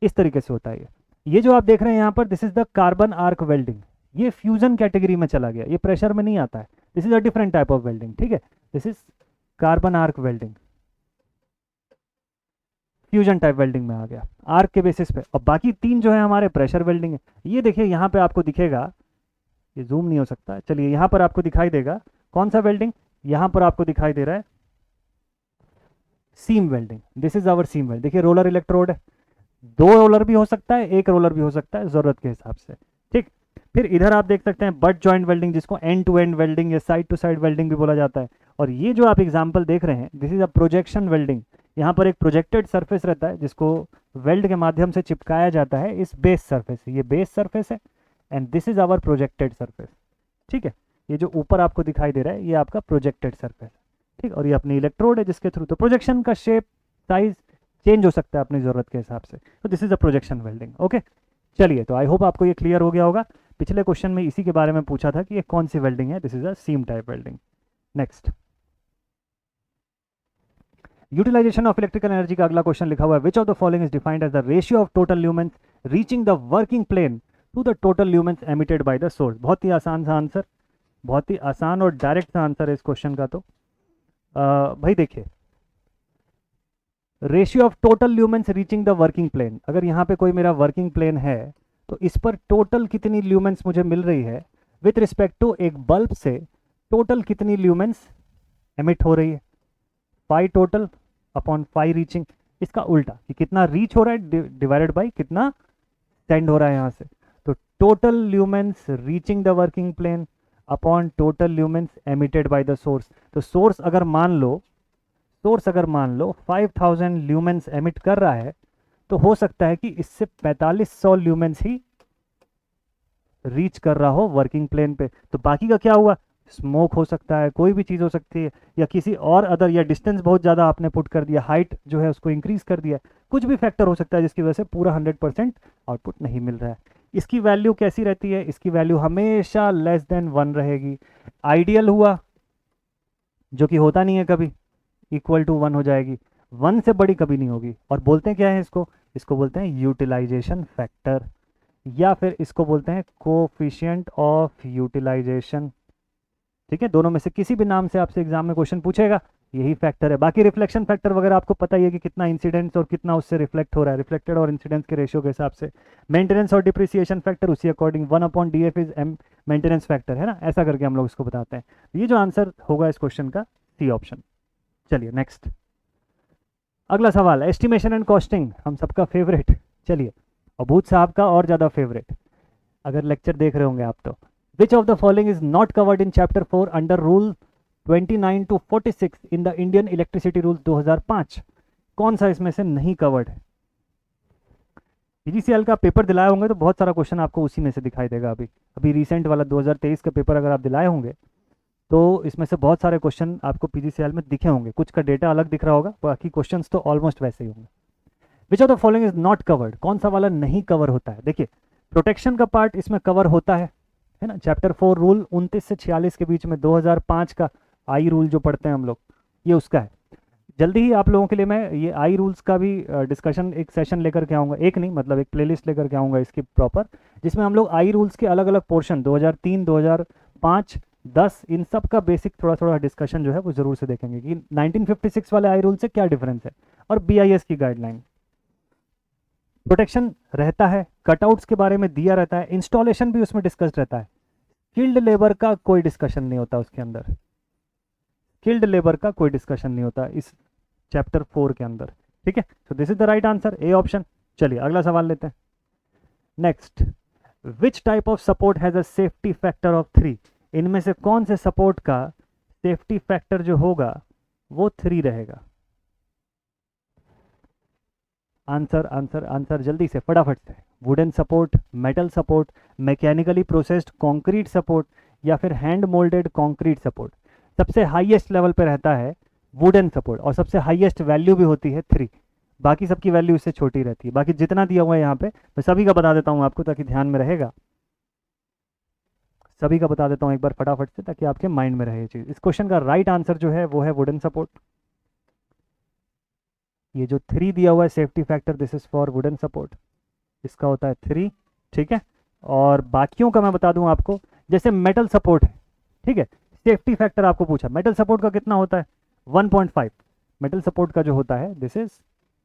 इस तरीके से होता है ये जो आप देख रहे हैं यहाँ पर, this is the carbon arc welding. ये फ्यूजन कैटेगरी में चला गया, ये प्रेशर में नहीं आता है। This is a different type of welding. ठीक है, this is carbon arc welding, fusion type welding में आ गया आर्क के बेसिस पे। और बाकी तीन जो है हमारे प्रेशर वेल्डिंग है। ये देखिए यहाँ पे आपको दिखेगा, ये जूम नहीं हो सकता, चलिए यहाँ पर आपको दिखाई देगा कौन सा वेल्डिंग, यहाँ पर आपको दिखाई दे रहा है seam welding. This is our seam weld. देखिए रोलर इलेक्ट्रोड है, दो रोलर भी हो सकता है, एक रोलर भी हो सकता है, जरूरत के हिसाब से। ठीक, फिर इधर आप देख सकते हैं बट जॉइंट वेल्डिंग, जिसको एंड टू एंड वेल्डिंग या साइड टू साइड वेल्डिंग भी बोला जाता है। और ये जो आप एग्जाम्पल देख रहे हैं, this is a projection welding. यहाँ पर एक प्रोजेक्टेड सरफेस रहता है जिसको वेल्ड के माध्यम से चिपकाया जाता है इस बेस सरफेस से। ये बेस सरफेस है and this is our projected surface. ठीक है, ये जो ऊपर आपको दिखाई दे रहा है ये आपका प्रोजेक्टेड सरफेस। ठीक, और ये अपनी इलेक्ट्रोड है जिसके थ्रू, तो प्रोजेक्शन का शेप साइज चेंज हो सकता है अपनी ज़रूरत के हिसाब से। तो this is a projection welding. Okay, चलिए, तो आई होप आपको ये क्लियर हो गया होगा। पिछले क्वेश्चन में इसी के बारे में पूछा था कि ये कौन सी वेल्डिंग है। This is a seam type welding. Next, utilisation of electrical energy का अगला क्वेश्चन लिखा हुआ है, which of the following is defined as the ratio of total lumens reaching the working plane to the total lumens emitted by the source. बहुत ही आसान सा answer, बहुत ही आसान और डायरेक्ट सा आंसर है इस क्वेश्चन का। तो भाई देखिए, ratio of total lumens reaching the working plane, अगर यहाँ पे कोई मेरा वर्किंग प्लेन है तो इस पर टोटल कितनी ल्यूमेंस मुझे मिल रही है विथ रिस्पेक्ट टू एक बल्ब से टोटल कितनी ल्यूमेंस एमिट हो रही है, phi total upon phi reaching, इसका उल्टा कि कितना रीच हो रहा है डिवाइडेड बाई कितना सेंड हो रहा है यहाँ से। तो total lumens reaching the working plane upon total lumens emitted by the source. तो सोर्स अगर मान लो 5000 ल्यूमेंस एमिट कर रहा है, तो हो सकता है कि इससे 4500 ल्यूमेंस ही रीच कर रहा हो वर्किंग प्लेन पे। तो बाकी का क्या हुआ, स्मोक हो सकता है, कोई भी चीज़ हो सकती है, या किसी और अदर, या डिस्टेंस बहुत ज़्यादा आपने पुट कर दिया, हाइट जो है उसको इंक्रीज कर दिया, कुछ भी फैक्टर हो सकता है जिसकी वजह से पूरा 100% आउटपुट नहीं मिल रहा है। इसकी वैल्यू कैसी रहती है, इसकी वैल्यू हमेशा लेस देन 1 रहेगी। आइडियल हुआ, जो कि होता नहीं है कभी, इक्वल टू 1 हो जाएगी, 1 से बड़ी कभी नहीं होगी। और बोलते हैं क्या है इसको, इसको बोलते हैं यूटिलाइजेशन फैक्टर, या फिर इसको बोलते हैं कोफिशिएंट ऑफ यूटिलाइजेशन। ठीक है, दोनों में से किसी भी नाम से आपसे एग्जाम में क्वेश्चन पूछेगा, यही फैक्टर है। बाकी रिफ्लेक्शन फैक्टर वगैरह आपको पता ही है कि कितना इंसिडेंस और कितना उससे रिफ्लेक्ट हो रहा है, रिफ्लेक्टेड और इंसिडेंस के रेशियो के हिसाब से। मेंटेनेंस और डिप्रिसिएशन फैक्टर उसी according 1/df is M maintenance factor, है ना, ऐसा करके हम लोग इसको बताते हैं। ये जो आंसर होगा इस क्वेश्चन का, सी ऑप्शन। चलिए नेक्स्ट, अगला सवाल, एस्टिमेशन एंड कॉस्टिंग, हम सबका फेवरेट। चलिए, और भूत साहब का और ज़्यादा फेवरेट, अगर लेक्चर देख रहे होंगे आप तो। विच of the following is not covered in chapter 4 under rule 29 to 46 in the Indian electricity rules 2005? कौन सा इसमें से नहीं कवर्ड है? पीजीसीएल का पेपर दिलाए होंगे तो बहुत सारा क्वेश्चन आपको उसी में से दिखाई देगा। अभी अभी रिसेंट वाला 2023 का पेपर अगर आप दिलाए होंगे तो इसमें से बहुत सारे क्वेश्चन आपको पीजीसीएल में दिखे होंगे, कुछ का डेटा अलग दिख रहा होगा, बाकी क्वेश्चन तो ऑलमोस्ट वैसे ही होंगे। विच of the following is not covered, कौन सा वाला नहीं कवर होता है? देखिए, प्रोटेक्शन का पार्ट इसमें कवर होता है ना। चैप्टर 4 रूल 29 से 46 के बीच में 2005 का आई रूल जो पढ़ते हैं हम लोग, ये उसका है। जल्दी ही आप लोगों के लिए मैं ये आई रूल्स का भी डिस्कशन, एक सेशन लेकर के आऊँगा, एक नहीं मतलब एक प्लेलिस्ट लेकर के आऊँगा इसकी प्रॉपर, जिसमें हम लोग आई रूल्स के अलग अलग पोर्शन 2003, 2005, 10 इन सब का बेसिक थोड़ा थोड़ा डिस्कशन जो है वो ज़रूर से देखेंगे कि 1956 वाले आई रूल से क्या डिफरेंस है, और BIS की गाइडलाइन। प्रोटेक्शन रहता है, कटआउट्स के बारे में दिया रहता है, इंस्टॉलेशन भी उसमें डिस्कस रहता है। स्किल्ड लेबर का कोई डिस्कशन नहीं होता उसके अंदर, स्किल्ड लेबर का कोई डिस्कशन नहीं होता इस चैप्टर 4 के अंदर। ठीक है, सो this is the right answer, A option. चलिए अगला सवाल लेते हैं। Next, which type of support has a safety factor of 3? इनमें से कौन से सपोर्ट का सेफ्टी फैक्टर जो होगा वो 3 रहेगा? आंसर आंसर आंसर जल्दी से, फटाफट से। Wooden support, metal support, mechanically processed concrete support, या फिर हैंड मोल्डेड कंक्रीट सपोर्ट? सबसे हाईएस्ट लेवल पे रहता है वुडन सपोर्ट, और सबसे हाईएस्ट वैल्यू भी होती है 3। बाकी सबकी वैल्यू इससे छोटी रहती है। बाकी जितना दिया हुआ है यहाँ पे मैं सभी का बता देता हूँ आपको, ताकि ध्यान में रहेगा। सभी का बता देता हूँ एक बार फटाफट से, ताकि आपके माइंड में रहे ये चीज़। इस क्वेश्चन का राइट आंसर जो है वो है वुडन सपोर्ट। ये जो 3 दिया हुआ है safety factor, this is for wooden support, इसका होता है 3। ठीक है, और बाकियों का मैं बता दूं आपको, जैसे मेटल सपोर्ट है, ठीक है, सेफ्टी फैक्टर आपको पूछा, मेटल सपोर्ट का कितना होता है? 1.5। मेटल सपोर्ट का जो होता है दिस इज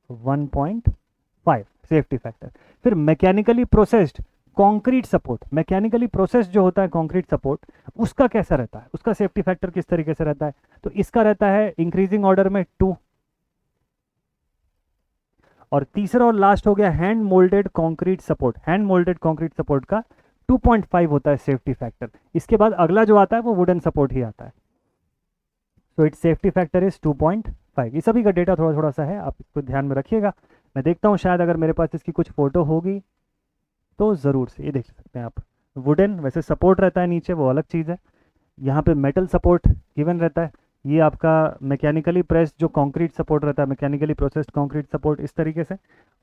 1.5 सेफ्टी फैक्टर। फिर mechanically processed concrete support, mechanically processed जो होता है कंक्रीट सपोर्ट, उसका कैसा रहता है, उसका सेफ्टी फैक्टर किस तरीके से रहता है? तो इसका रहता है इंक्रीजिंग ऑर्डर में 2। और तीसरा और लास्ट हो गया hand moulded concrete support. Hand moulded concrete support का 2.5 होता है सेफ्टी फैक्टर। इसके बाद अगला जो आता है वो वुडन सपोर्ट ही आता है। So it's safety factor is 2.5। ये सभी का डेटा थोड़ा थोड़ा सा है, आप इसको ध्यान में रखिएगा। मैं देखता हूँ शायद अगर मेरे पास इसकी कुछ फोटो होगी तो ज़रूर से ये देख सकते हैं आप। वुडन वैसे सपोर्ट रहता है नीचे, वो अलग चीज़ है। यहाँ पे मेटल सपोर्ट गिवन रहता है। ये आपका मैकेनिकली प्रेस्ड जो कंक्रीट सपोर्ट रहता है, मैकेनिकली प्रोसेस्ड कंक्रीट सपोर्ट इस तरीके से।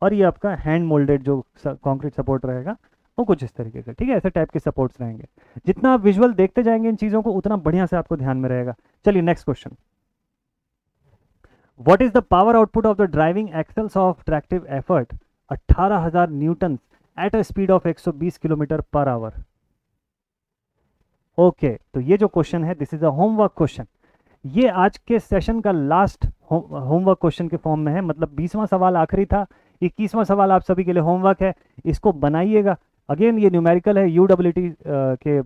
और ये आपका हैंड मोल्डेड जो कंक्रीट सपोर्ट रहेगा वो कुछ इस तरीके से। ठीक है, ऐसे टाइप के सपोर्ट्स रहेंगे। जितना आप विजुअल देखते जाएंगे इन चीज़ों को, उतना बढ़िया से आपको ध्यान में रहेगा। चलिए next question, what is the power output of the driving axles of tractive effort 18,000 Newton at a speed of 120 kilometre per hour? Okay, तो ये जो क्वेश्चन है this is a homework question. ये आज के सेशन का लास्ट होमवर्क क्वेश्चन के form में है, मतलब 20वां सवाल आखिरी था, 21वां सवाल आप सभी के लिए होमवर्क है, इसको बनाइएगा। अगेन ये न्यूमेरिकल है, UWT के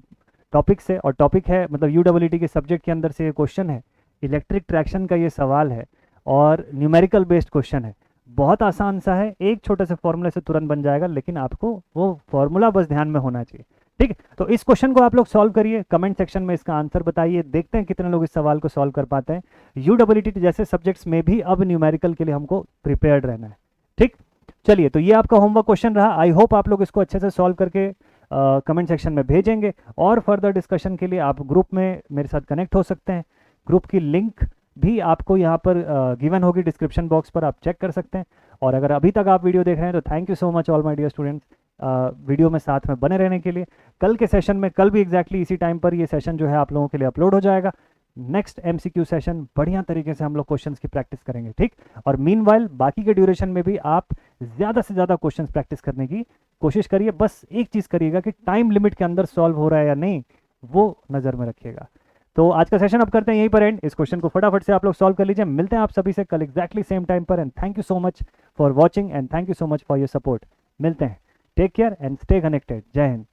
टॉपिक से, और टॉपिक है मतलब यूडब्ल्यूटी के सब्जेक्ट के अंदर से ये क्वेश्चन है, इलेक्ट्रिक ट्रैक्शन का ये सवाल है और न्यूमेरिकल बेस्ड क्वेश्चन है। बहुत आसान सा है, एक छोटे से फॉर्मूले से तुरंत बन जाएगा, लेकिन आपको वो फॉर्मूला बस ध्यान में होना चाहिए। ठीक है, तो इस क्वेश्चन को आप लोग सॉल्व करिए, कमेंट सेक्शन में इसका आंसर बताइए, देखते हैं कितने लोग इस सवाल को सॉल्व कर पाते हैं। यूडब्ल्यूटी जैसे सब्जेक्ट्स में भी अब न्यूमेरिकल के लिए हमको प्रिपेयर्ड रहना है। ठीक, चलिए, तो ये आपका होमवर्क क्वेश्चन रहा। आई होप आप लोग इसको अच्छे से सॉल्व करके कमेंट सेक्शन में भेजेंगे, और फर्दर डिस्कशन के लिए आप ग्रुप में मेरे साथ कनेक्ट हो सकते हैं। ग्रुप की लिंक भी आपको यहाँ पर गिवन होगी डिस्क्रिप्शन बॉक्स पर, आप चेक कर सकते हैं। और अगर अभी तक आप वीडियो देख रहे हैं तो thank you so much all my dear students, video में साथ में बने रहने के लिए। कल के सेशन में, कल भी एग्जैक्टली इसी टाइम पर ये सेशन जो है आप लोगों के लिए अपलोड हो जाएगा। नेक्स्ट एमसीक्यू सेशन बढ़िया तरीके से हम लोग क्वेश्चंस की प्रैक्टिस करेंगे। ठीक, और मीनवाइल बाकी के ड्यूरेशन में भी आप ज़्यादा से ज़्यादा क्वेश्चंस प्रैक्टिस करने की कोशिश करिए। बस एक चीज़ करिएगा कि टाइम लिमिट के अंदर सॉल्व हो रहा है या नहीं, वो नज़र में रखिएगा। तो आज का सेशन अब करते हैं यहीं पर एंड। इस क्वेश्चन को फटाफट से आप लोग सॉल्व कर लीजिए। मिलते हैं आप सभी से कल एग्जैक्टली सेम टाइम पर, and thank you so much for watching and thank you so much for your support. मिलते हैं, take care and stay connected. जय हिंद।